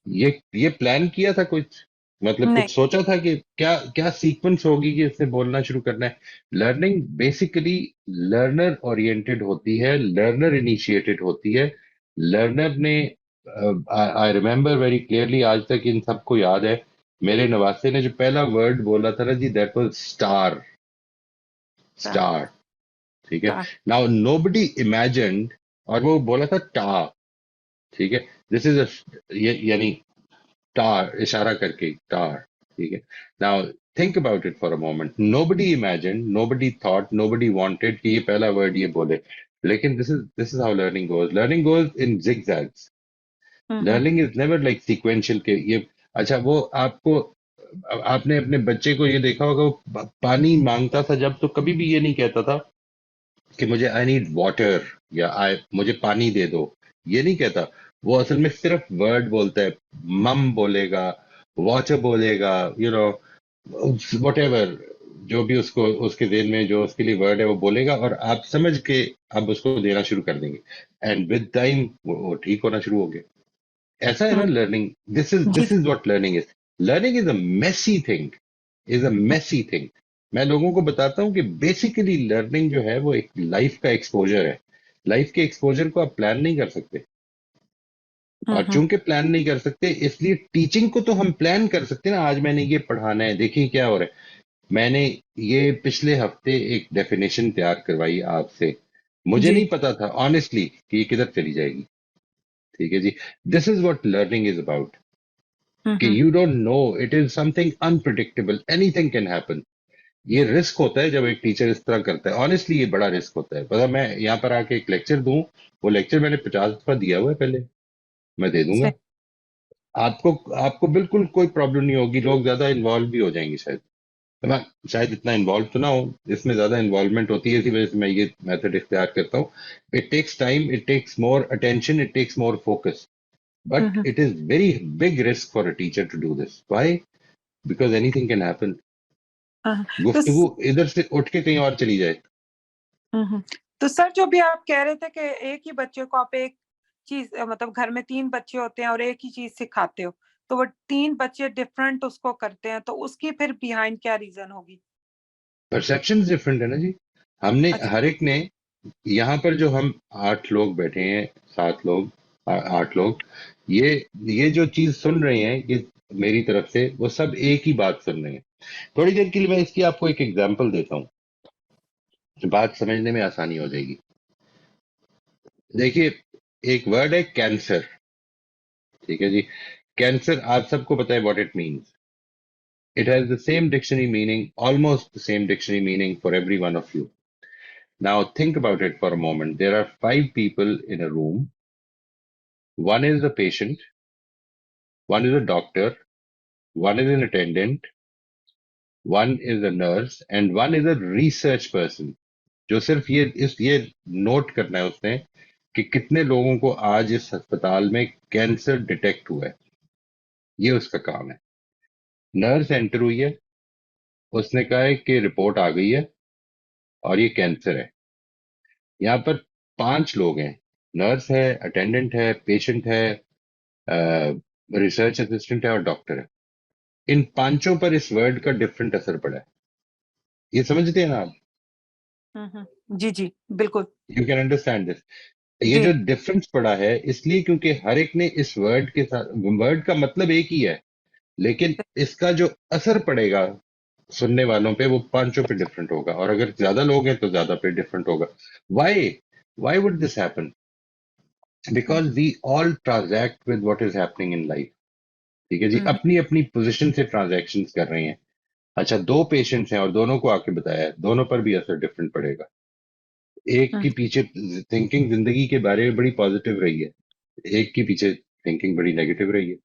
ये प्लान किया था कुछ, मतलब नहीं। कुछ सोचा था कि क्या क्या सीक्वेंस होगी कि इससे बोलना शुरू करना है। लर्निंग बेसिकली लर्नर ओरिएंटेड होती है, लर्नर इनिशिएटेड होती है। लर्नर ने, आई रिमेम्बर वेरी क्लियरली, आज तक इन सबको याद है, मेरे नवासे ने जो पहला वर्ड बोला था ना जी, दैट वाज स्टार। स्टार, ठीक है। नाउ नोबडी इमेजिन्ड, और वो बोला था टा, ठीक है। दिस इज यानी tar, इशारा करके tar, ठीक है। Now think about it for a moment. Nobody imagine, nobody thought, nobody wanted कि ये पहला वर्ड ये बोले। लेकिन this is how learning goes. Learning goes in zigzags। Learning is never like sequential के ये। अच्छा, वो आपको, आपने अपने बच्चे को ये देखा होगा, वो पानी मांगता था जब, तो कभी भी ये नहीं कहता था कि मुझे आई नीड वाटर या आई मुझे पानी दे दो, ये नहीं कहता। वो असल में सिर्फ वर्ड बोलता है। मम बोलेगा, वाटर बोलेगा, यू नो, वट एवर, जो भी उसको उसके जेहन में जो उसके लिए वर्ड है वो बोलेगा, और आप समझ के आप उसको देना शुरू कर देंगे। एंड विद टाइम वो ठीक होना शुरू हो गया। ऐसा है ना लर्निंग। जी this is what learning is. Learning is a messy thing, is a messy thing. मैं लोगों को बताता हूं कि बेसिकली लर्निंग जो है वो एक लाइफ का एक्सपोजर है। लाइफ के एक्सपोजर को आप प्लान नहीं कर सकते, और चूंकि प्लान नहीं कर सकते, इसलिए टीचिंग को तो हम प्लान कर सकते हैं ना। आज मैंने ये पढ़ाना है, देखिए क्या हो रहा है। मैंने ये पिछले हफ्ते एक डेफिनेशन तैयार करवाई आपसे, मुझे जी नहीं पता था ऑनेस्टली कि ये किधर चली जाएगी। ठीक है जी। This is what learning is about, कि you don't know, it is something unpredictable, anything can happen. ये रिस्क होता है जब एक टीचर इस तरह करता है। ऑनेस्टली ये बड़ा रिस्क होता है। पता, मैं यहाँ पर आके एक लेक्चर दूं, वो लेक्चर मैंने 50 दफा दिया हुआ है पहले, मैं दे दूंगा। सही। आपको आपको बिल्कुल कोई प्रॉब्लम नहीं होगी। लोग ज्यादा इन्वॉल्व भी हो जाएंगे शायद, है ना? शायद इतना इन्वॉल्व तो ना हो, इसमें ज्यादा इन्वॉल्वमेंट होती है, इसी वजह से मैं ये मेथड इख्तियार करता हूँ। It takes time, it takes more attention, it takes more focus, but it is very big risk for a teacher to do this. Why? Because anything can happen. हाँ, तो गुफ्तगू इधर से उठ के कहीं और चली जाए। हम्म तो सर, जो भी आप कह रहे थे कि एक ही बच्चे को आप एक चीज, मतलब घर में 3 बच्चे होते हैं और एक ही चीज सिखाते हो, तो वो 3 बच्चे डिफरेंट उसको करते हैं, तो उसकी फिर बिहाइंड क्या रीजन होगी? परसेप्शन डिफरेंट है ना जी। हमने अच्छा। हर एक ने, यहाँ पर जो हम 8 लोग बैठे हैं, 7 लोग, 8 लोग, ये ये जो चीज सुन रहे हैं, ये मेरी तरफ से, वो सब एक ही बात सुन रहे हैं। थोड़ी देर के लिए मैं इसकी आपको एक एग्जांपल देता हूँ, बात समझने में आसानी हो जाएगी। देखिए, एक वर्ड है कैंसर, ठीक है जी। कैंसर, आप सबको पता है what it means. It has the same dictionary meaning, almost the same dictionary meaning for every one of you. Now think about it for a moment. There are 5 people in a room. One is the patient, one is a doctor, one is an attendant, one is a nurse, and one is a research person. जो सिर्फ ये note करना है उसने कि कितने लोगों को आज इस अस्पताल में कैंसर डिटेक्ट हुआ है। ये उसका काम है। नर्स एंटर हुई है, उसने कहा है कि रिपोर्ट आ गई है और ये कैंसर है। यहाँ पर 5 लोग हैं, नर्स है, अटेंडेंट है, पेशेंट है, रिसर्च असिस्टेंट है और डॉक्टर है। इन पांचों पर इस वर्ड का डिफरेंट असर पड़ा है। ये समझते हैं ना आप? जी जी बिल्कुल। You can understand this. ये जी जो डिफरेंस पड़ा है इसलिए क्योंकि हर एक ने इस वर्ड के साथ, वर्ड का मतलब एक ही है, लेकिन इसका जो असर पड़ेगा सुनने वालों पे वो पांचों पे डिफरेंट होगा, और अगर ज्यादा लोग हैं तो ज्यादा पे डिफरेंट होगा। Why why would this happen? Because we all transact with what is happening in life. ठीक है जी, अपनी अपनी पोजीशन से ट्रांजैक्शन कर रहे हैं। अच्छा, 2 पेशेंट्स हैं और दोनों को आके बताया है, दोनों पर भी असर डिफरेंट पड़ेगा। एक के पीछे थिंकिंग जिंदगी के बारे में बड़ी पॉजिटिव रही है, एक के पीछे थिंकिंग बड़ी नेगेटिव रही है।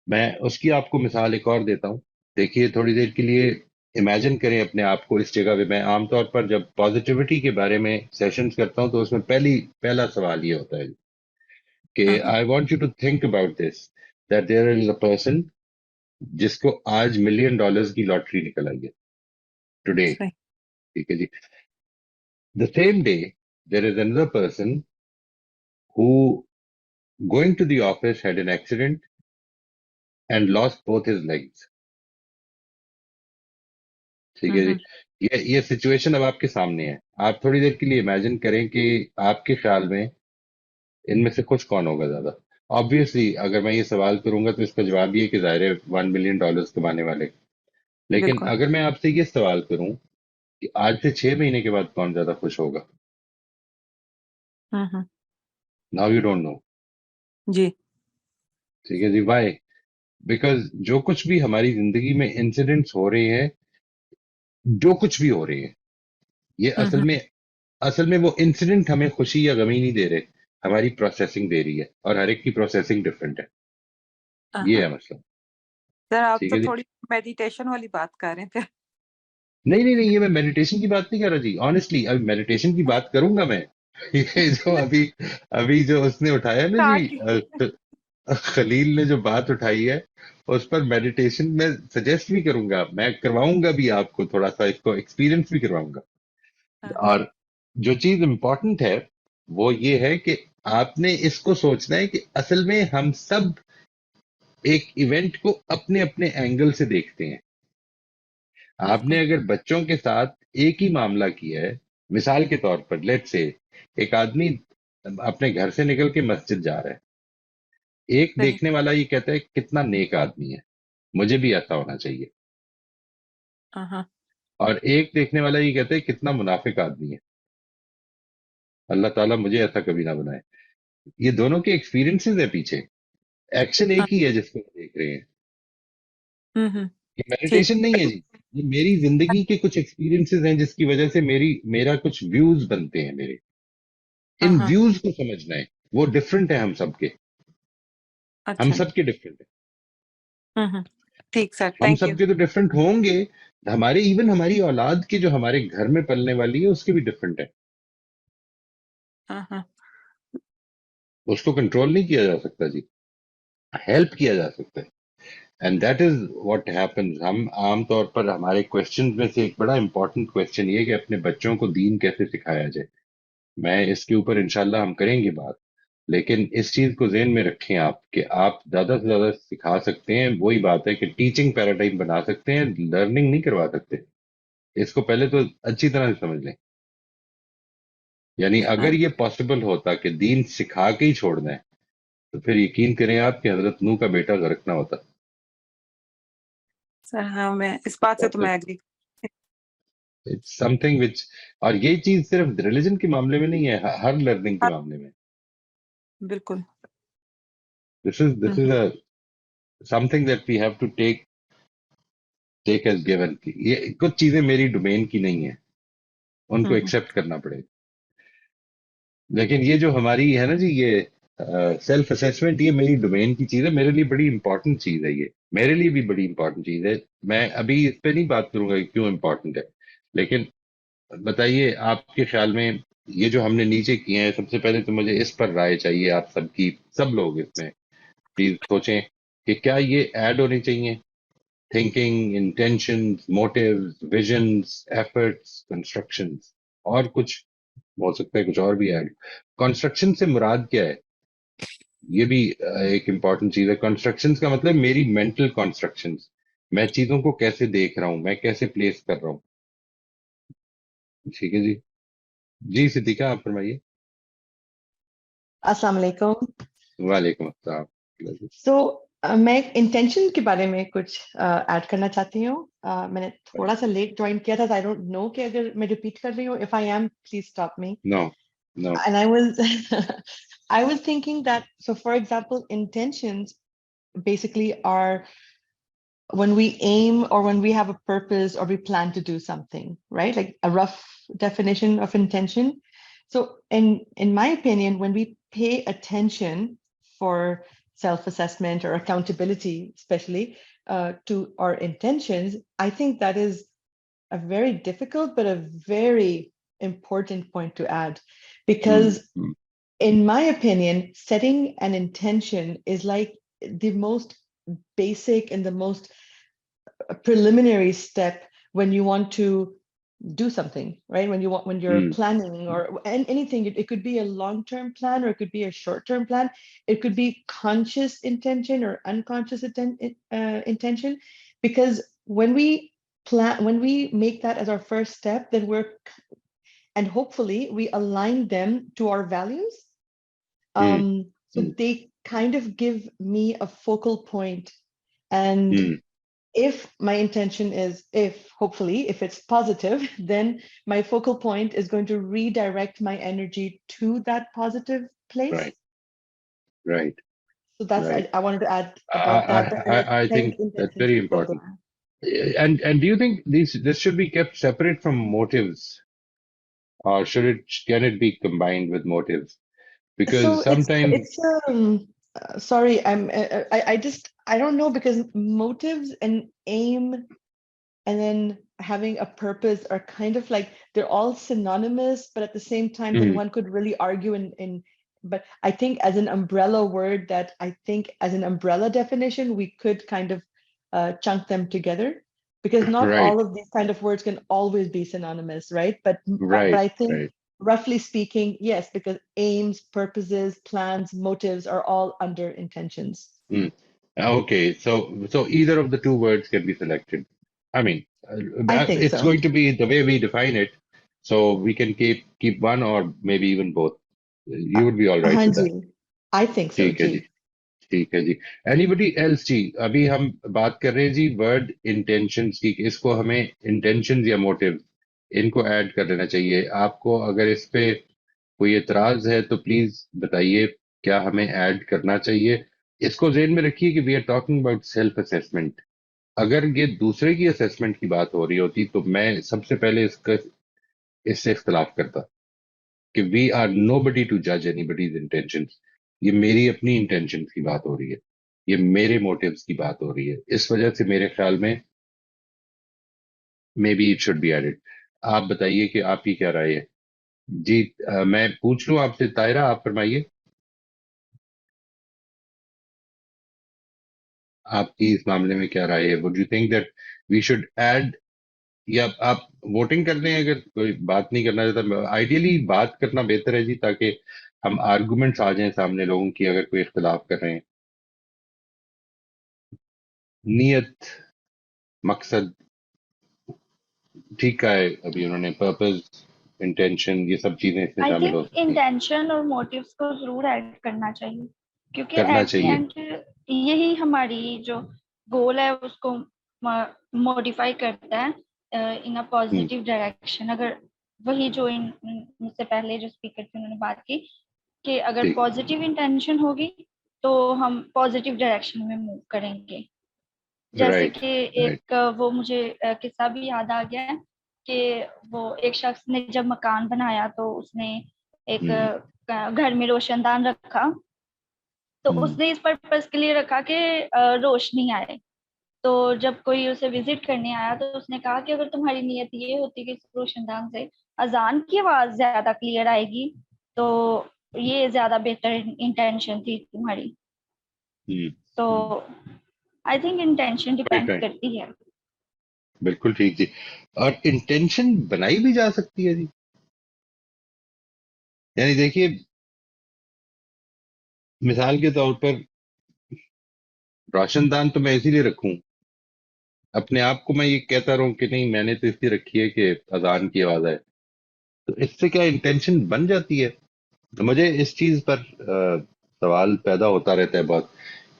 मैं उसकी आपको मिसाल एक और देता हूं। देखिए, थोड़ी देर के लिए इमेजिन करें अपने आप को इस जगह पे। मैं आमतौर पर जब पॉजिटिविटी के बारे में सेशंस करता हूं तो उसमें पहला सवाल ये होता है कि I want you to think about this, that there is a person जिसको आज $1,000,000 की लॉटरी निकल आई है टुडे। सही। ठीक है जी। The same day there is another person who going to the office had an accident and lost both his legs. ठीक है जी। ये सिचुएशन अब आपके सामने है। आप थोड़ी देर के लिए इमेजिन करें कि आपके ख्याल में इनमें से कुछ कौन होगा ज्यादा। ऑब्वियसली अगर मैं ये सवाल करूंगा तो इसका जवाब ये कि जाहिर है $1 million कमाने वाले। लेकिन बिल्कुल। अगर मैं आपसे ये सवाल करूं कि आज से 6 महीने के बाद कौन ज्यादा खुश होगा, नाउ यू डोंट नो। जी। ठीक है जी। वाई? बिकॉज जो कुछ भी हमारी जिंदगी में इंसिडेंट्स हो रहे हैं, जो कुछ भी हो रहे हैं, ये असल में वो इंसिडेंट हमें खुशी या गमी नहीं दे रहे, हमारी प्रोसेसिंग दे रही है, और हर एक की प्रोसेसिंग डिफरेंट है। ये है मसला। सर आप ठीक तो है जी। थोड़ी मेडिटेशन वाली बात कर रहे थे। नहीं नहीं नहीं, ये मैं मेडिटेशन की बात नहीं कर रहा जी। ऑनेस्टली अभी मेडिटेशन की बात करूंगा मैं। ये जो अभी अभी जो उसने उठाया ना जी, स्टार्ट कीजिए। खलील ने जो बात उठाई है, उस पर मेडिटेशन मैं सजेस्ट भी करूंगा, मैं करवाऊंगा भी, आपको थोड़ा सा इसको एक्सपीरियंस भी करवाऊंगा। और जो चीज इंपॉर्टेंट है वो ये है कि आपने इसको सोचना है कि असल में हम सब एक इवेंट को अपने अपने एंगल से देखते हैं। आपने अगर बच्चों के साथ एक ही मामला किया है, मिसाल के तौर पर लेट्स से एक आदमी अपने घर से निकल के मस्जिद जा रहा है, एक सही। देखने वाला ये कहता है कितना नेक आदमी है, मुझे भी ऐसा होना चाहिए, और एक देखने वाला ये कहता है कितना मुनाफिक आदमी है, अल्लाह ताला मुझे ऐसा कभी ना बनाए। ये दोनों के एक्सपीरियंसेस है पीछे, एक्शन एक ही है जिसको हम देख रहे हैं। ये ठीक। मेडिटेशन नहीं है जी, ये मेरी जिंदगी के कुछ एक्सपीरियंसेस हैं जिसकी वजह से मेरा कुछ व्यूज बनते हैं मेरे। इन व्यूज को समझना है, वो डिफरेंट है हम सबके, हम अच्छा। सबके डिफरेंट है। ठीक सर, हम थैंक यू। सबके तो डिफरेंट होंगे, हमारे इवन हमारी औलाद के जो हमारे घर में पलने वाली है उसके भी डिफरेंट है। उसको कंट्रोल नहीं किया जा सकता जी, हेल्प किया जा सकता है। And that is what happens. हम आमतौर पर हमारे क्वेश्चन में से एक बड़ा इंपॉर्टेंट क्वेश्चन ये है कि अपने बच्चों को दीन कैसे सिखाया जाए। मैं इसके ऊपर इंशाल्लाह हम करेंगे बात, लेकिन इस चीज को ज़हन में रखें आप कि आप ज्यादा से ज्यादा सिखा सकते हैं, वही बात है कि टीचिंग पैराडाइम बना सकते हैं, लर्निंग नहीं करवा सकते। इसको पहले तो अच्छी तरह से समझ लें। यानी अगर ये पॉसिबल होता कि दीन सिखा के ही छोड़ना है, तो फिर यकीन करें आप कि हजरत नूह का बेटा गर्क ना होता। सर हाँ, मैं इस बात से तो मैं एग्री। इट्स समथिंग विच, और ये चीज सिर्फ रिलीजन के मामले में नहीं है, हर लर्निंग के मामले में। बिल्कुल। This is a something that we have to take as given. ये कुछ चीजें मेरी डोमेन की नहीं है, उनको एक्सेप्ट करना पड़ेगा। लेकिन ये जो हमारी है ना जी, ये सेल्फ असेसमेंट, ये मेरी डोमेन की चीज है, मेरे लिए बड़ी इंपॉर्टेंट चीज है, ये मेरे लिए भी बड़ी इंपॉर्टेंट चीज है। मैं अभी इस पे नहीं बात करूंगा कि क्यों इंपॉर्टेंट है, लेकिन बताइए आपके ख्याल में ये जो हमने नीचे किए हैं, सबसे पहले तो मुझे इस पर राय चाहिए आप सबकी, सब लोग इसमें प्लीज सोचें कि क्या ये ऐड होने चाहिए, thinking, intentions, motives, visions, efforts, constructions, और कुछ हो सकता है, कुछ और भी ऐड। कंस्ट्रक्शन से मुराद क्या है, ये भी एक इंपॉर्टेंट चीज है। कंस्ट्रक्शंस का मतलब मेरी मेंटल कंस्ट्रक्शंस, मैं चीजों को कैसे देख रहा हूं, मैं कैसे प्लेस कर रहा हूं। ठीक है जी। जी सिद्दीका आप फरमाइए। अस्सलाम वालेकुम। वालेकुम अस्सलाम। सो मैं इंटेंशन के बारे में कुछ ऐड करना चाहती हूँ। मैंने थोड़ा सा लेट ज्वाइन किया था, आई डोंट नो कि अगर मैं रिपीट कर रही हूँ, if I am please stop me. No no. And I was I was thinking that, so for example, intentions basically are when we aim or when we have a purpose or we plan to do something, right? Like a rough definition of intention. So in my opinion, when we pay attention for self-assessment or accountability, especially to our intentions, I think that is a very difficult but a very important point to add, because in my opinion, setting an intention is like the most basic and the most preliminary step when you want to do something, right? When you're planning or anything, it could be a long-term plan or it could be a short-term plan. It could be conscious intention or unconscious intention, because when we plan, when we make that as our first step, then and hopefully we align them to our values. So they kind of give me a focal point. And if my intention is, hopefully, if it's positive, then my focal point is going to redirect my energy to that positive place. Right. So that's, Right. I wanted to add about that. I think that's very important. And do you think this should be kept separate from motives, or can it be combined with motives? Because so sometimes it's sorry, I don't know, because motives and aim and then having a purpose are kind of like, they're all synonymous, but at the same time, then one could really argue but I think as an umbrella word, that I think as an umbrella definition, we could kind of chunk them together, because not all of these kind of words can always be synonymous, right? But I think roughly speaking, yes, because aims, purposes, plans, motives are all under intentions. Okay, so either of the two words can be selected. I mean, I think it's so. going to be the way we define it, so we can keep one or maybe even both. You would be all right with that. I think so. ठीक है जी, ठीक है जी। Anybody else जी? अभी हम बात कर रहे हैं जी वर्ड इंटेंशंस की, इसको हमें इंटेंशंस या मोटिव, इनको ऐड कर लेना चाहिए। आपको अगर इस पे कोई एतराज है तो प्लीज बताइए, क्या हमें ऐड करना चाहिए? इसको ज़हन में रखिए कि we are talking about self assessment. अगर ये दूसरे की असेसमेंट की बात हो रही होती तो मैं सबसे पहले इससे इख्तलाफ करता कि वी आर नोबडी टू जज एनीबडीज इंटेंशंस। ये मेरी अपनी इंटेंशंस की बात हो रही है, ये मेरे मोटिव्स की बात हो रही है। इस वजह से मेरे ख्याल में maybe it should be added. आप बताइए कि आपकी क्या राय है जी। मैं पूछ लूं आपसे, तायरा आप फरमाइए, आपकी इस मामले में क्या राय है? Would you think that we should add, या आप वोटिंग कर लें अगर कोई बात नहीं करना चाहता? आइडियली बात करना बेहतर है जी, ताकि हम आर्गुमेंट्स आ जाएं सामने लोगों की, अगर कोई इख्तलाफ कर रहे हैं। नियत, मकसद ठीक का है, अभी उन्होंने पर्पस, इंटेंशन, ये सब चीजें इसमें आई शामिल हो थिंक सकती हैं। इंटेंशन और मोटिव्स को जरूर ऐड करना चाहिए, क्योंकि करना एट द चाहिए। एंड यही हमारी जो गोल है उसको मॉडिफाई करता है इन अ पॉजिटिव डायरेक्शन। अगर वही जो मुझसे पहले जो स्पीकर थे उन्होंने बात की कि अगर पॉजिटिव इंटेंशन होगी तो हम पॉजिटिव डायरेक्शन में मूव करेंगे। जैसे कि एक वो मुझे किस्सा भी याद आ गया है कि वो एक शख्स ने जब मकान बनाया तो उसने एक घर में रोशनदान रखा, तो उसने इस पर्पस के लिए रखा कि रोशनी आए। तो जब कोई उसे विजिट करने आया तो उसने कहा कि अगर तुम्हारी नीयत ये होती कि इस रोशनदान से अजान की आवाज ज्यादा क्लियर आएगी, तो ये ज्यादा बेहतर इंटेंशन थी तुम्हारी। तो I think intention depend right, करती है। बिल्कुल ठीक जी। और इंटेंशन बनाई भी जा सकती है जी। यानी देखिए, मिसाल के तौर पर रोशनदान तो मैं इसीलिए रखूं, अपने आप को मैं ये कहता रहूं कि नहीं मैंने तो इसलिए रखी है कि अजान की आवाज आए, तो इससे क्या इंटेंशन बन जाती है? तो मुझे इस चीज पर सवाल पैदा होता रहता है बहुत,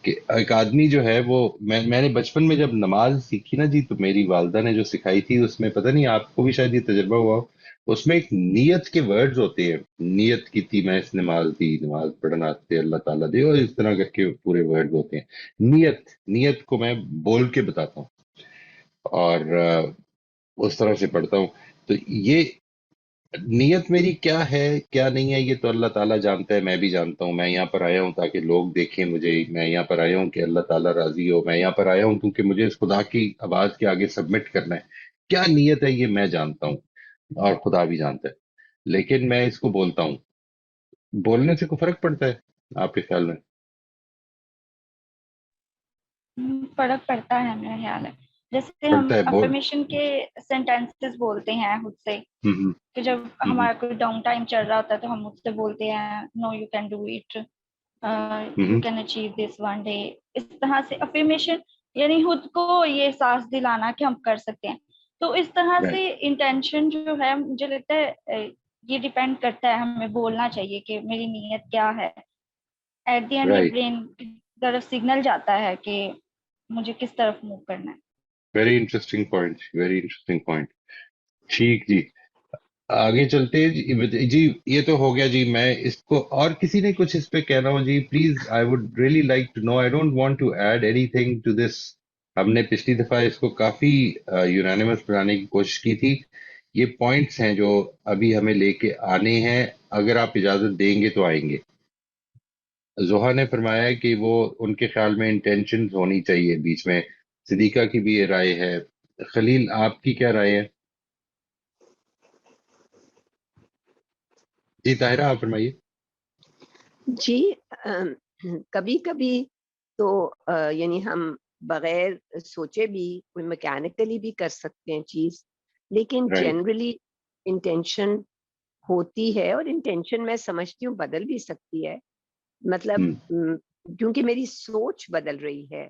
कि एक आदमी जो है वो, मैंने बचपन में जब नमाज सीखी ना जी, तो मेरी वालदा ने जो सिखाई थी उसमें, पता नहीं आपको भी शायद ये तजुर्बा हुआ हो, उसमें एक नियत के वर्ड्स होते हैं। नियत की थी मैं इस नमाज दी, नमाज पढ़ना ते अल्लाह ताला दे, और इस तरह करके पूरे वर्ड्स होते हैं। नियत, नियत को मैं बोल के बताता हूँ और उस तरह से पढ़ता हूँ। तो ये नियत मेरी क्या है क्या नहीं है, ये तो अल्लाह ताला जानता है, मैं भी जानता हूँ। मैं यहाँ पर आया हूँ ताकि लोग देखें मुझे, मैं यहाँ पर आया हूँ कि अल्लाह ताला राजी हो, मैं यहाँ पर आया हूँ क्योंकि मुझे इस खुदा की आवाज के आगे सबमिट करना है। क्या नियत है ये मैं जानता हूँ, और खुदा भी जानता है। लेकिन मैं इसको बोलता हूँ, बोलने से कोई फर्क पड़ता है आपके ख्याल में? फर्क पड़ता है, मेरा ख्याल है। जैसे हम पड़ता है बोल। अफर्मेशन के सेंटेंसेस बोलते हैं खुद से, हम्म कि जब हम्म हमारा कोई डाउन टाइम चल रहा होता है तो हम उससे बोलते हैं no you can do it, you hmm can achieve this one day. इस तरह से अफर्मेशन यानी खुद को ये एहसास दिलाना कि हम कर सकते हैं। तो इस तरह राइट से इंटेंशन जो है, मुझे लगता है ये डिपेंड करता है, हमें बोलना चाहिए कि मेरी नीयत क्या है। एट द एंड ये राइट। ब्रेन की तरफ सिग्नल जाता है कि मुझे किस तरफ मूव करना है। Very interesting point, very interesting point. ठीक जी, आगे चलते हैं जी। जी, ये तो हो गया जी। मैं इसको, और किसी ने कुछ इस पे कहना हो जी, please, I would really like to know, I don't want to add anything to this. हमने पिछली दफा इसको काफी यूनानिमस बनाने की कोशिश की थी। ये पॉइंट्स हैं जो अभी हमें लेके आने हैं, अगर आप इजाजत देंगे तो आएंगे। जोहा ने फरमाया है कि वो, उनके ख्याल में इंटेंशन होनी चाहिए बीच में। सिद्दीका की भी ये राय है। खलील, आपकी क्या राय है? जी ताहिरा, आप फरमाइए। जी, कभी कभी तो यानी हम बगैर सोचे भी कोई मैकेनिकली भी कर सकते हैं चीज, लेकिन राइट। जनरली इंटेंशन होती है, और इंटेंशन मैं समझती हूँ बदल भी सकती है। मतलब हम्म क्योंकि मेरी सोच बदल रही है,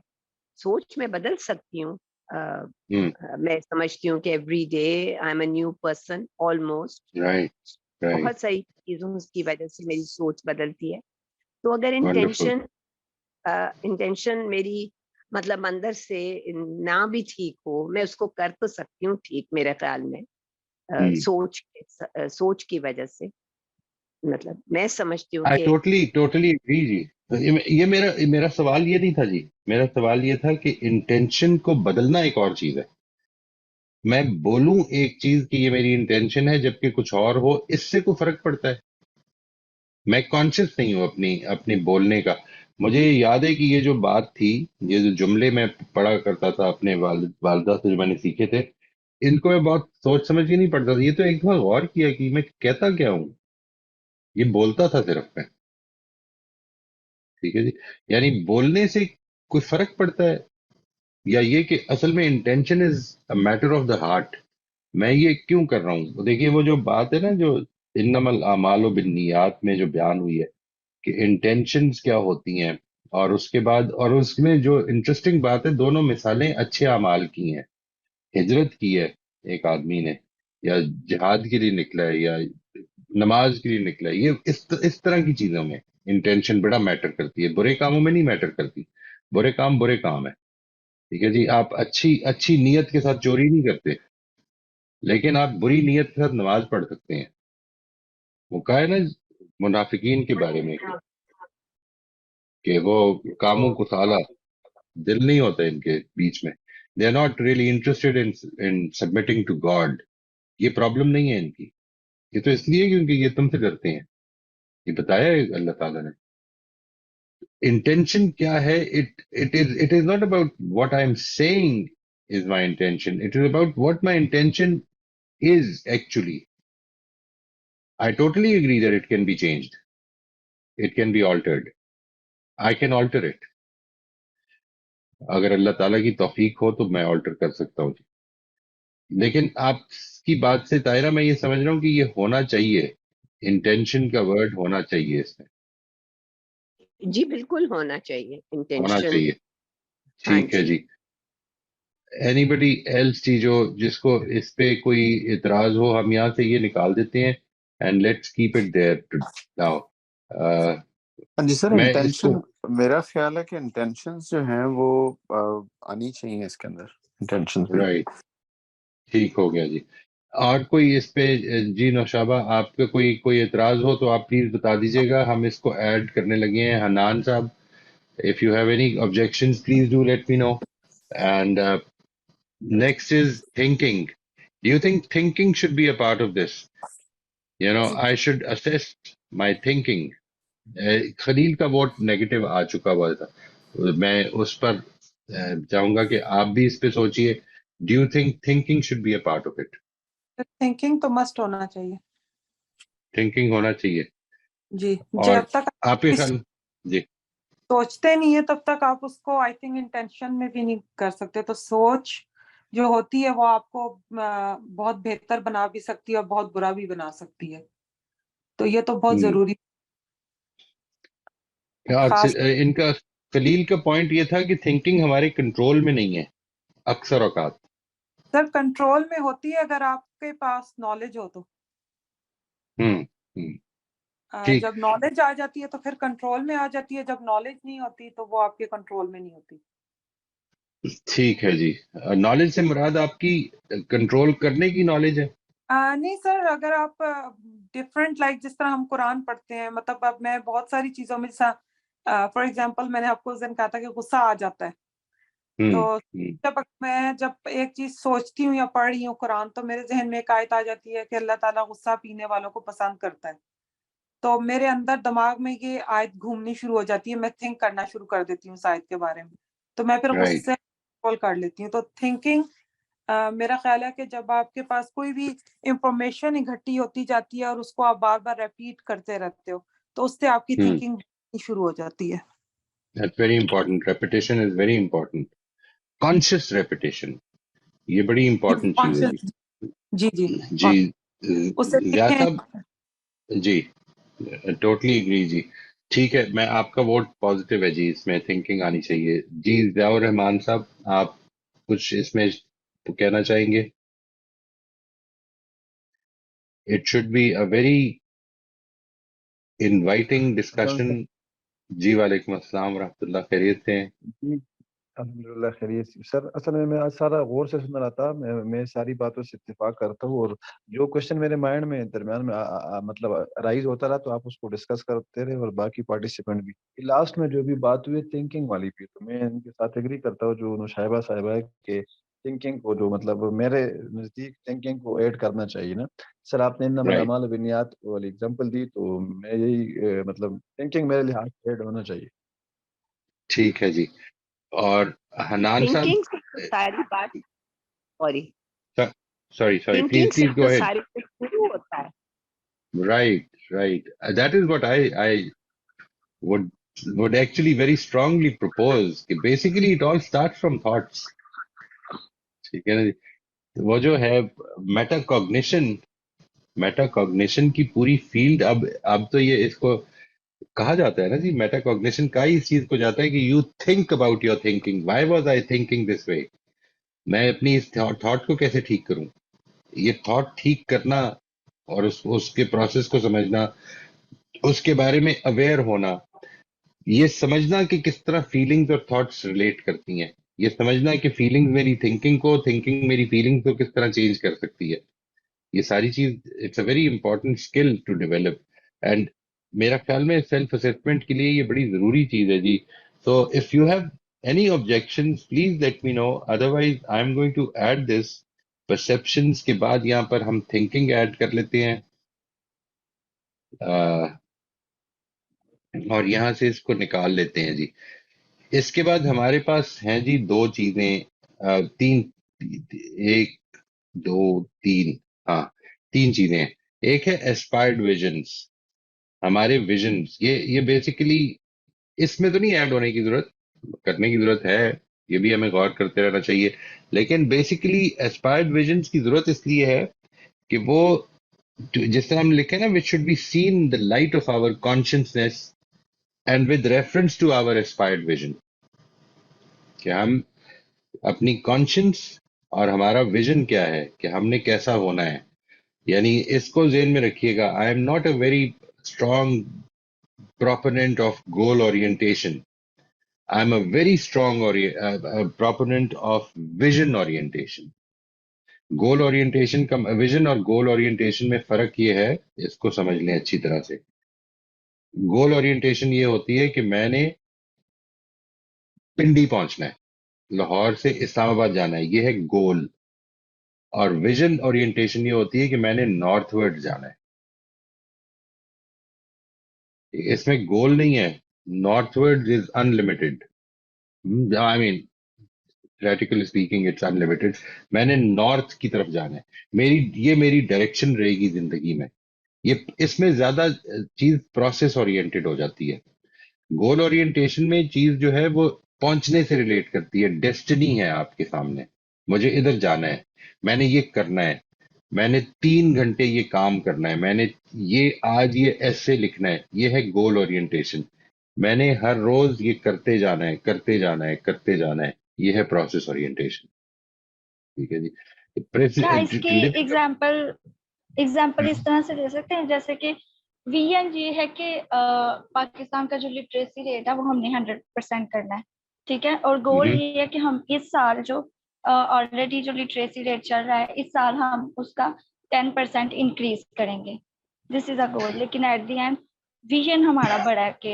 सोच मैं बदल सकती हूँ। हम्म मैं समझती हूँ कि every day I am a new person almost. Right right. बहुत सारी चीजों की वजह से मेरी सोच बदलती है। तो अगर वंडरफुल। इंटेंशन मेरी मतलब अंदर से ना भी ठीक हो, मैं उसको कर तो सकती हूँ ठीक, मेरे ख्याल में सोच की वजह से। मतलब मैं समझती हूँ आई कि टोटली टोटली एग्री जी। तो ये मेरा मेरा सवाल ये नहीं था जी। मेरा सवाल ये था कि इंटेंशन को बदलना एक और चीज है। मैं बोलूं एक चीज कि ये मेरी इंटेंशन है, जबकि कुछ और हो, इससे कोई फर्क पड़ता है? मैं कॉन्शियस नहीं हूं अपनी अपनी बोलने का। मुझे याद है कि ये जो बात थी, ये जो जुमले मैं पढ़ा करता था अपने वालदा से जो मैंने सीखे थे, इनको मैं बहुत सोच समझ के नहीं पढ़ता था। ये तो एक बार गौर किया कि मैं कहता क्या हूँ। ये बोलता था सिर्फ मैं। ठीक है जी। यानी बोलने से कोई फर्क पड़ता है, या ये कि असल में intention is a matter of the heart. मैं ये क्यों कर रहा हूँ? देखिए, वो जो बात है ना, जो इन्नमल आमालो बिन्नियात में जो बयान हुई है कि इंटेंशंस क्या होती हैं, और उसके बाद, और उसमें जो इंटरेस्टिंग बात है, दोनों मिसालें अच्छे अमाल की हैं। हिजरत की है एक आदमी ने, या जिहाद के लिए निकला है, या नमाज के लिए निकला है। ये इस तरह की चीजों में इंटेंशन बड़ा मैटर करती है, बुरे कामों में नहीं मैटर करती। बुरे काम है। ठीक है जी। आप अच्छी अच्छी नीयत के साथ चोरी नहीं करते, लेकिन आप बुरी नीयत के साथ नमाज पढ़ सकते हैं। वो कहा है ना मुनाफिकीन के बारे में कि वो कामों को साला, दिल नहीं होता इनके बीच में। They are not really interested in submitting to God. ये प्रॉब्लम नहीं है इनकी। ये तो इसलिए क्योंकि ये तुमसे डरते हैं। ये बताया है अल्लाह ताला ने। इंटेंशन क्या है? It is not about what I am saying is my intention, it is about what my intention is actually. I totally agree that it can be changed. It can be altered. I can alter it. अगर अल्लाह ताला की तौफीक हो तो मैं alter कर सकता हूँ। लेकिन आपकी बात से तायरा मैं ये समझ रहा हूँ कि ये होना चाहिए, इंटेंशन का वर्ड होना चाहिए इसमें, जी बिल्कुल होना चाहिए होना इंटेंशन। चाहिए। हाँ ठीक है जी। जी। एनीबडी एल्स जी जो जिसको इस पे कोई इतराज हो, हम यहाँ से ये निकाल देते हैं and let's keep it there now. हाँ जी सर, मैं इसको इंटेंशन मेरा ख्याल है कि इंटेंशंस जो हैं वो आनी चाहिए इसके अंदर, इंटेंशन भी। राइट, ठीक हो गया जी। और कोई इस पे जी नौशाबा आपका कोई कोई एतराज हो तो आप प्लीज बता दीजिएगा, हम इसको ऐड करने लगे हैं। हनान साहब, if you have any objections please do let me know. And next is thinking. Do you think thinking should be a part of this? You know I should assess my thinking. Khalil का vote negative आ चुका हुआ था, मैं उस पर चाहूंगा कि आप भी इस पे सोचिए। Do you think thinking should be a part of it? Thinking तो मस्ट होना चाहिए थिंकिंग होना चाहिए। जी। और जब तक आप आपके किसी ख्याल जी सोचते नहीं है तब तक आप उसको आई थिंक इंटेंशन में भी नहीं कर सकते। तो सोच जो होती है वो आपको बहुत बेहतर बना भी सकती है और बहुत बुरा भी बना सकती है। तो ये तो बहुत हम्म, जरूरी आज खास इनका खलील का पॉइंट ये था कि थिंकिंग हमारे कंट्रोल में नहीं है अक्सर औकात। सर कंट्रोल में होती है अगर आपके पास नॉलेज हो तो। हम्म हम्म, ठीक। जब नॉलेज आ जाती है तो फिर कंट्रोल में आ जाती है, जब नॉलेज नहीं होती तो वो आपके कंट्रोल में नहीं होती। ठीक है जी। नॉलेज से मुराद आपकी कंट्रोल करने की नॉलेज है? नहीं सर, अगर आप डिफरेंट लाइक जिस तरह हम कुरान पढ़ते हैं, मतलब अब मैं बहुत सारी चीजों में फॉर एग्जांपल मैंने आपको उस दिन कहा था कि गुस्सा आ जाता है। हम्म तो हम्म जब एक चीज सोचती हूँ या पढ़ रही हूँ कुरान, तो मेरे जहन में एक आयत आ जाती है कि अल्लाह ताला गुस्सा पीने वालों को पसंद करता है। तो मेरे अंदर दिमाग में ये आयत घूमनी शुरू हो जाती है, मैं थिंक करना शुरू कर देती हूँ उस आयत के बारे में। तो मैं फिर राइट। गुस्से कंट्रोल कर लेती हूँ। तो थिंकिंग मेरा ख्याल है कि जब आपके पास कोई भी इंफॉर्मेशन इकट्ठी होती जाती है और उसको आप बार बार रिपीट करते रहते हो, तो उससे आपकी हम्म, थिंकिंग शुरू हो जाती है। That's very important. Repetition is very important. Conscious repetition, ये बड़ी इंपॉर्टेंट चीज है जी। कॉन्शियस जी जी। जी उससे जिया सीखें। साहब जी, टोटली एग्री जी। ठीक है, मैं आपका वोट पॉजिटिव है जी, इसमें थिंकिंग आनी चाहिए जी। जियाउर रहमान साहब, आप कुछ इसमें कहना चाहेंगे? It should be a very inviting discussion. जी वालेकुम अस्सलाम रहमतुल्लाह, खैरियत से हैं? जी, अल्हम्दुलिल्लाह खैरियत से। सर असल में मैं आज सारा गौर से सुन रहा था, मैं सारी बातों से इत्तेफाक करता हूँ, और जो क्वेश्चन मेरे माइंड में दरमियान में मतलब राइज होता रहा तो आप उसको डिस्कस करते रहे, और बाकी पार्टिसिपेंट भी। लास्ट में जो भी बात हुई थिंकिंग वाली भी, तो मैं इनके साथ एग्री करता हूँ जो नुशाइबा साहिबा है कि थिंकिंग को, जो मतलब मेरे नज़दीक थिंकिंग को ऐड करना चाहिए ना। सर आपने इन्नमल राइट, अमाल बिन्नियात वाली एग्जांपल दी, तो मैं यही मतलब थिंकिंग मेरे लिहाज से ऐड होना चाहिए। ठीक है जी। और हनान साहब, थिंकिंग से तो सारी बात, sorry, sorry sorry, thinking please से प्लीज गो तो अहेड। सारी कुछ शुरू होता है। Right, right. That is what I would would actually very strongly propose कि basically it all starts from thoughts. ठीक है ना जी? वो जो है मेटाकॉग्निशन की पूरी फील्ड, अब तो ये इसको कहा जाता है ना जी, मेटाकॉग्निशन का ही इस चीज को जाता है कि you think about your thinking, why was I thinking this way, मैं अपनी इस थॉट को कैसे ठीक करूं। ये थॉट ठीक करना और उसके प्रोसेस को समझना, उसके बारे में अवेयर होना, ये समझना कि किस तरह फीलिंग्स और थॉट्स रिलेट करती हैं, ये समझना कि फीलिंग्स मेरी थिंकिंग को, थिंकिंग मेरी फीलिंग्स को किस तरह चेंज कर सकती है, ये सारी चीज it's a very important skill to develop. And मेरा ख्याल में सेल्फ असेसमेंट के लिए ये बड़ी जरूरी चीज है जी। So if you have any objections please let me know, otherwise I am going to add this. Perceptions के बाद यहाँ पर हम थिंकिंग ऐड कर लेते हैं। और यहाँ से इसको निकाल लेते हैं जी। इसके बाद हमारे पास हैं जी दो चीजें, तीन, एक, दो, तीन, हाँ, तीन चीजें हैं। एक है एस्पायर्ड विजन्स, हमारे विजन्स, ये बेसिकली इसमें तो नहीं ऐड होने की जरूरत, करने की जरूरत है, ये भी हमें गौर करते रहना चाहिए, लेकिन बेसिकली एस्पायर्ड विजन्स की जरूरत इसलिए है कि वो जिस तरह हम लिखे ना, which should be seen the light of our consciousness and with reference to our aspired vision, कि हम अपनी कॉन्शियंस और हमारा विजन क्या है कि हमने कैसा होना है। यानी इसको जेहन में रखिएगा, I am not a very strong proponent of goal orientation. I'm a very strong proponent of vision orientation. Goal orientation का, विजन और गोल ओरिएंटेशन में फर्क ये है, इसको समझ लें अच्छी तरह से। गोल ओरिएंटेशन ये होती है कि मैंने पिंडी पहुंचना है, लाहौर से इस्लामाबाद जाना है, ये है गोल। और विजन ओरिएंटेशन ये होती है कि मैंने नॉर्थवर्ड जाना है, इसमें गोल नहीं है, northward is unlimited, I mean practically speaking it's unlimited. मैंने नॉर्थ की तरफ जाना है, ये मेरी डायरेक्शन रहेगी जिंदगी में। ये इसमें ज्यादा चीज प्रोसेस ओरिएंटेड हो जाती है। गोल ओरिएंटेशन में चीज जो है वो पहुंचने से रिलेट करती है, डेस्टिनी है आपके सामने, मुझे इधर जाना है, मैंने ये करना है, मैंने 3 घंटे ये काम करना है, मैंने ये आज ये ऐसे लिखना है, ये है गोल ओरिएंटेशन। मैंने हर रोज ये करते जाना है, करते जाना है, करते जाना है, ये है प्रोसेस ओरिएंटेशन। ठीक है जी। क्या इसके एग्जाम्पल इस तरह से दे सकते हैं, जैसे कि विजन ये है कि पाकिस्तान का जो लिटरेसी रेट है वो हमने 100% करना है, ठीक है, और गोल ये है कि हम इस साल जो ऑलरेडी जो लिटरेसी रेट चल रहा है, इस साल हम उसका 10% इंक्रीज करेंगे, दिस इज अ गोल। लेकिन एट द एंड विजन हमारा बड़ा है कि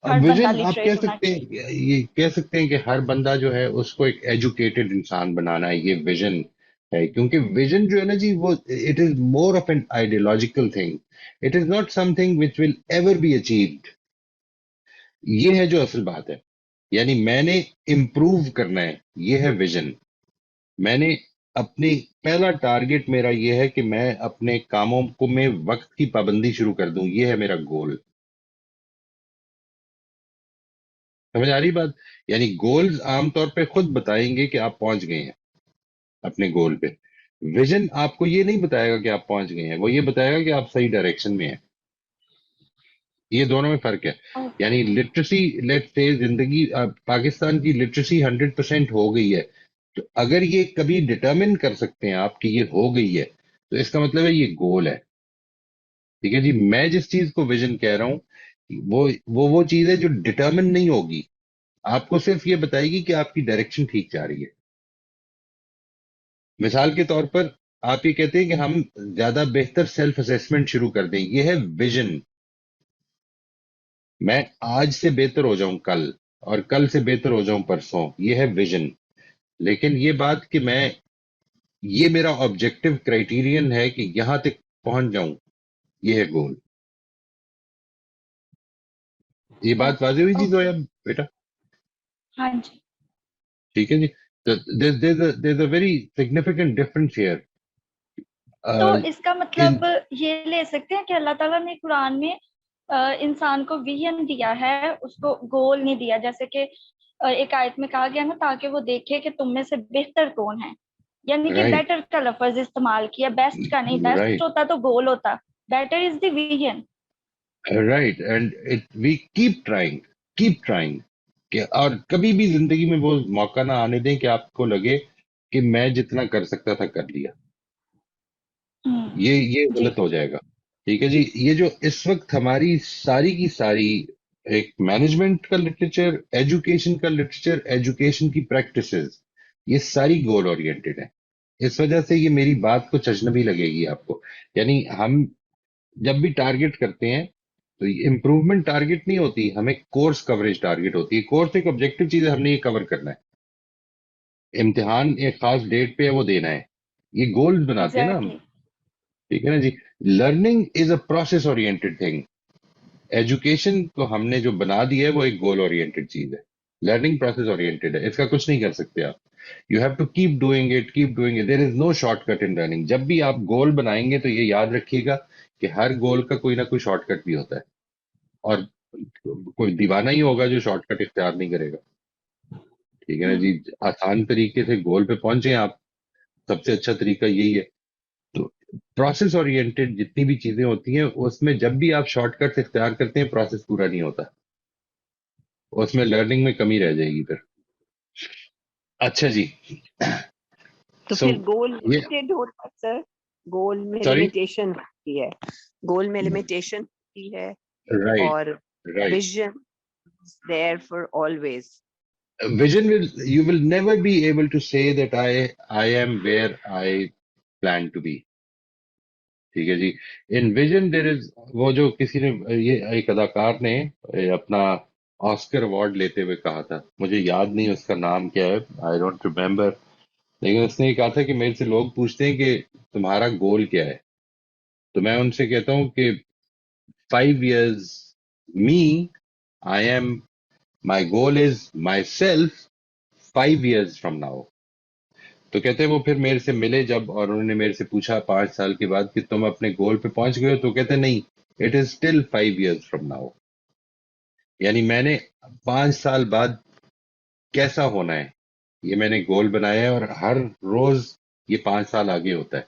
हर बंदा विजन आप लिटरेट कह होना सकते चाहिए। हैं, ये कह सकते हैं कि हर बंदा जो है उसको एक एजुकेटेड इंसान बनाना है, ये विजन है। क्योंकि विजन जो है ना जी, वो it is more of an ideological thing, it is not something which will ever be achieved. ये है जो असल बात है। यानी मैंने इम्प्रूव करना है, ये है विजन। मैंने अपनी पहला टारगेट मेरा ये है कि मैं अपने कामों को में वक्त की पाबंदी शुरू कर दूं, ये है मेरा गोल। समझ आ रही बात? यानी गोल्स आमतौर पे खुद बताएंगे कि आप पहुंच गए हैं अपने गोल पे। विजन आपको ये नहीं बताएगा कि आप पहुंच गए हैं, वो ये बताएगा कि आप सही डायरेक्शन में हैं। ये दोनों में फर्क है। यानी लिटरेसी, लेट से जिंदगी पाकिस्तान की लिटरेसी 100% हो गई है, तो अगर ये कभी डिटरमिन कर सकते हैं आप कि ये हो गई है, तो इसका मतलब है ये गोल है। ठीक है जी। मैं जिस चीज को विजन कह रहा हूं, वो चीज है जो डिटरमिन नहीं होगी, आपको सिर्फ ये बताएगी कि आपकी डायरेक्शन ठीक जा रही है। मिसाल के तौर पर आप ये कहते हैं कि हम ज्यादा बेहतर सेल्फ असेसमेंट शुरू कर दें, ये है विजन। मैं आज से बेहतर हो जाऊं कल, और कल से बेहतर हो जाऊं परसों, ये है विजन। लेकिन ये बात कि मैं, ये मेरा ऑब्जेक्टिव क्राइटेरियन है कि यहां तक पहुंच जाऊं, ये है गोल। ये बात वाज़ेह हुई जी जोया बेटा? हाँ जी। ठीक है जी। तो there's a very significant difference here. तो Uh, इसका मतलब ये ले सकते हैं कि अल्लाह ताला ने कुरान में इंसान को विजन दिया है, उसको गोल नहीं दिया। जैसे कि एक आयत में कहा गया ना, ताकि वो देखे कि तुम में से बेहतर कौन है, यानी कि right, बेटर का लफ्ज इस्तेमाल किया, बेस्ट का नहीं। बेस्ट right, होता तो गोल होता, better is the vision. right, and we keep trying कि, और कभी भी जिंदगी में वो मौका ना आने दें कि आपको लगे कि मैं जितना कर सकता था कर लिया। ये जी। गलत हो जाएगा। ठीक है जी। ये जो इस वक्त हमारी सारी की सारी एक मैनेजमेंट का लिटरेचर, एजुकेशन का लिटरेचर, एजुकेशन की प्रैक्टिसेस, ये सारी गोल ओरिएंटेड है। इस वजह से ये मेरी बात कुछ अजनबी लगेगी आपको। यानी हम जब भी टारगेट करते हैं तो इंप्रूवमेंट टारगेट नहीं होती, हमें कोर्स कवरेज टारगेट होती है। कोर्स एक ऑब्जेक्टिव चीज है, हमने ये कवर करना है, इम्तिहान एक खास डेट पे है वो देना है, ये गोल्स बनाते हैं ना हम। एग्जैक्टली। ठीक है ना जी। Learning is a process oriented thing. Education को हमने जो बना दिया है वो एक गोल ओरिएंटेड चीज है, लर्निंग प्रोसेस ओरिएंटेड है, इसका कुछ नहीं कर सकते आप। You have to keep doing it, there is no shortcut in learning. जब भी आप गोल बनाएंगे तो ये याद रखिएगा कि हर गोल का कोई ना कोई शॉर्टकट भी होता है, और कोई दीवाना ही होगा जो शॉर्टकट इख्तियार नहीं करेगा। ठीक है ना जी, आसान तरीके से गोल पे पहुंचे आप, सबसे अच्छा तरीका यही है। तो प्रोसेस ओरिएंटेड जितनी भी चीजें होती हैं उसमें जब भी आप शॉर्टकट इख्तियार करते हैं प्रोसेस पूरा नहीं होता, उसमें लर्निंग में कमी रह जाएगी फिर। अच्छा जी। तो सो फिर गोल ये लिमिटेड होता है सर, गोल में सॉरी, लिमिटेशन होती है, गोल में लिमिटेशन होती है, राइट और right. Vision there for always. Vision will, you will never be able to say that I am where I plan to be। ठीक है जी। इन विजन देर इज, वो जो किसी ने, ये एक अदाकार ने अपना ऑस्कर अवार्ड लेते हुए कहा था, मुझे याद नहीं उसका नाम क्या है, आई डोंट रिमेम्बर, लेकिन उसने ये कहा था कि मेरे से लोग पूछते हैं कि तुम्हारा गोल क्या है, तो मैं उनसे कहता हूँ कि 5 years me, I am, my goal is my self 5 years from now. तो कहते हैं वो फिर मेरे से मिले जब, और उन्होंने मेरे से पूछा 5 साल के बाद कि तुम अपने गोल पे पहुंच गए हो, तो कहते नहीं, it is still 5 years from now. यानी मैंने 5 साल बाद कैसा होना है ये मैंने गोल बनाया है, और हर रोज ये 5 साल आगे होता है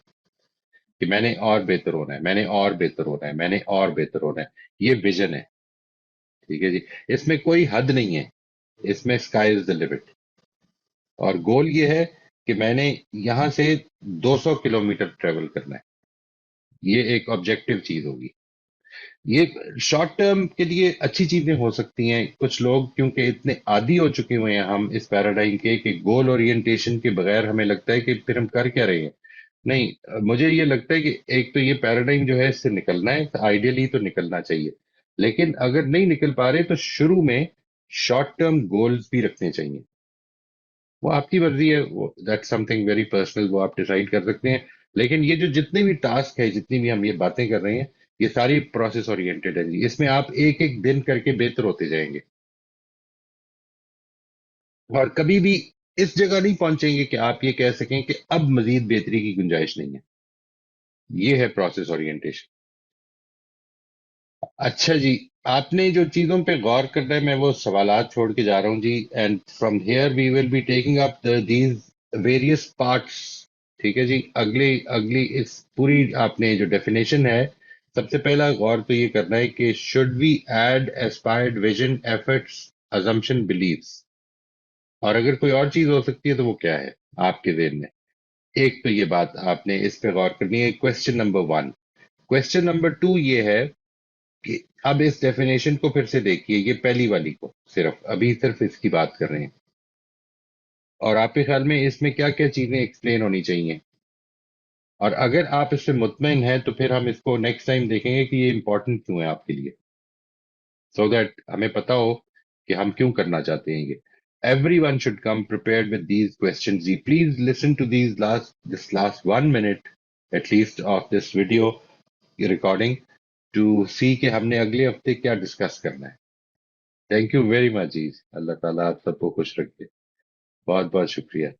कि मैंने और बेहतर होना है, मैंने और बेहतर होना है, मैंने और बेहतर होना है। ये विजन है। ठीक है जी। इसमें कोई हद नहीं है, इसमें स्काई इज द लिमिट। और गोल ये है कि मैंने यहां से 200 किलोमीटर ट्रेवल करना है, ये एक ऑब्जेक्टिव चीज होगी। ये शॉर्ट टर्म के लिए अच्छी चीजें हो सकती हैं। कुछ लोग क्योंकि इतने आदी हो चुके हुए हैं हम इस पैराडाइम के कि गोल ओरिएंटेशन के बगैर हमें लगता है कि फिर हम कर क्या रहे हैं। नहीं, मुझे ये लगता है कि एक तो ये पैराडाइम जो है इससे निकलना है, आइडियली तो निकलना चाहिए, लेकिन अगर नहीं निकल पा रहे तो शुरू में शॉर्ट टर्म गोल्स भी रखने चाहिए। वो आपकी मर्जी है, वो दैट समथिंग वेरी पर्सनल, वो आप डिसाइड कर सकते हैं। लेकिन ये जो जितने भी टास्क है, जितनी भी हम ये बातें कर रहे हैं, ये सारी प्रोसेस ओरिएंटेड है जी। इसमें आप एक एक दिन करके बेहतर होते जाएंगे, और कभी भी इस जगह नहीं पहुंचेंगे कि आप ये कह सकें कि अब मजीद बेहतरी की गुंजाइश नहीं है। ये है प्रोसेस ओरिएंटेशन। अच्छा जी, आपने जो चीजों पे गौर करना है मैं वो सवालात छोड़ के जा रहा हूँ जी, and from here we will be taking up these various parts. ठीक है जी। अगली अगली इस पूरी आपने जो डेफिनेशन है, सबसे पहला गौर तो ये करना है कि should we add aspired vision efforts assumption beliefs, और अगर कोई और चीज हो सकती है तो वो क्या है आपके ज़हन में। एक तो ये बात आपने इस पे गौर करनी है, क्वेश्चन नंबर 1। क्वेश्चन नंबर 2 ये है कि अब इस डेफिनेशन को फिर से देखिए, ये पहली वाली को सिर्फ अभी सिर्फ इसकी बात कर रहे हैं, और आपके ख्याल में इसमें क्या क्या चीजें एक्सप्लेन होनी चाहिए, और अगर आप इससे मुतमईन हैं तो फिर हम इसको नेक्स्ट टाइम देखेंगे कि ये इंपॉर्टेंट क्यों है आपके लिए, सो दैट हमें पता हो कि हम क्यों करना चाहते हैं ये। Everyone should come prepared with these questions. Please listen to this last 1 minute at least of this video recording to see कि हमने अगले हफ्ते क्या डिस्कस करना है। थैंक यू वेरी मच जी। अल्लाह ताला आप सबको खुश रखे। बहुत बहुत शुक्रिया।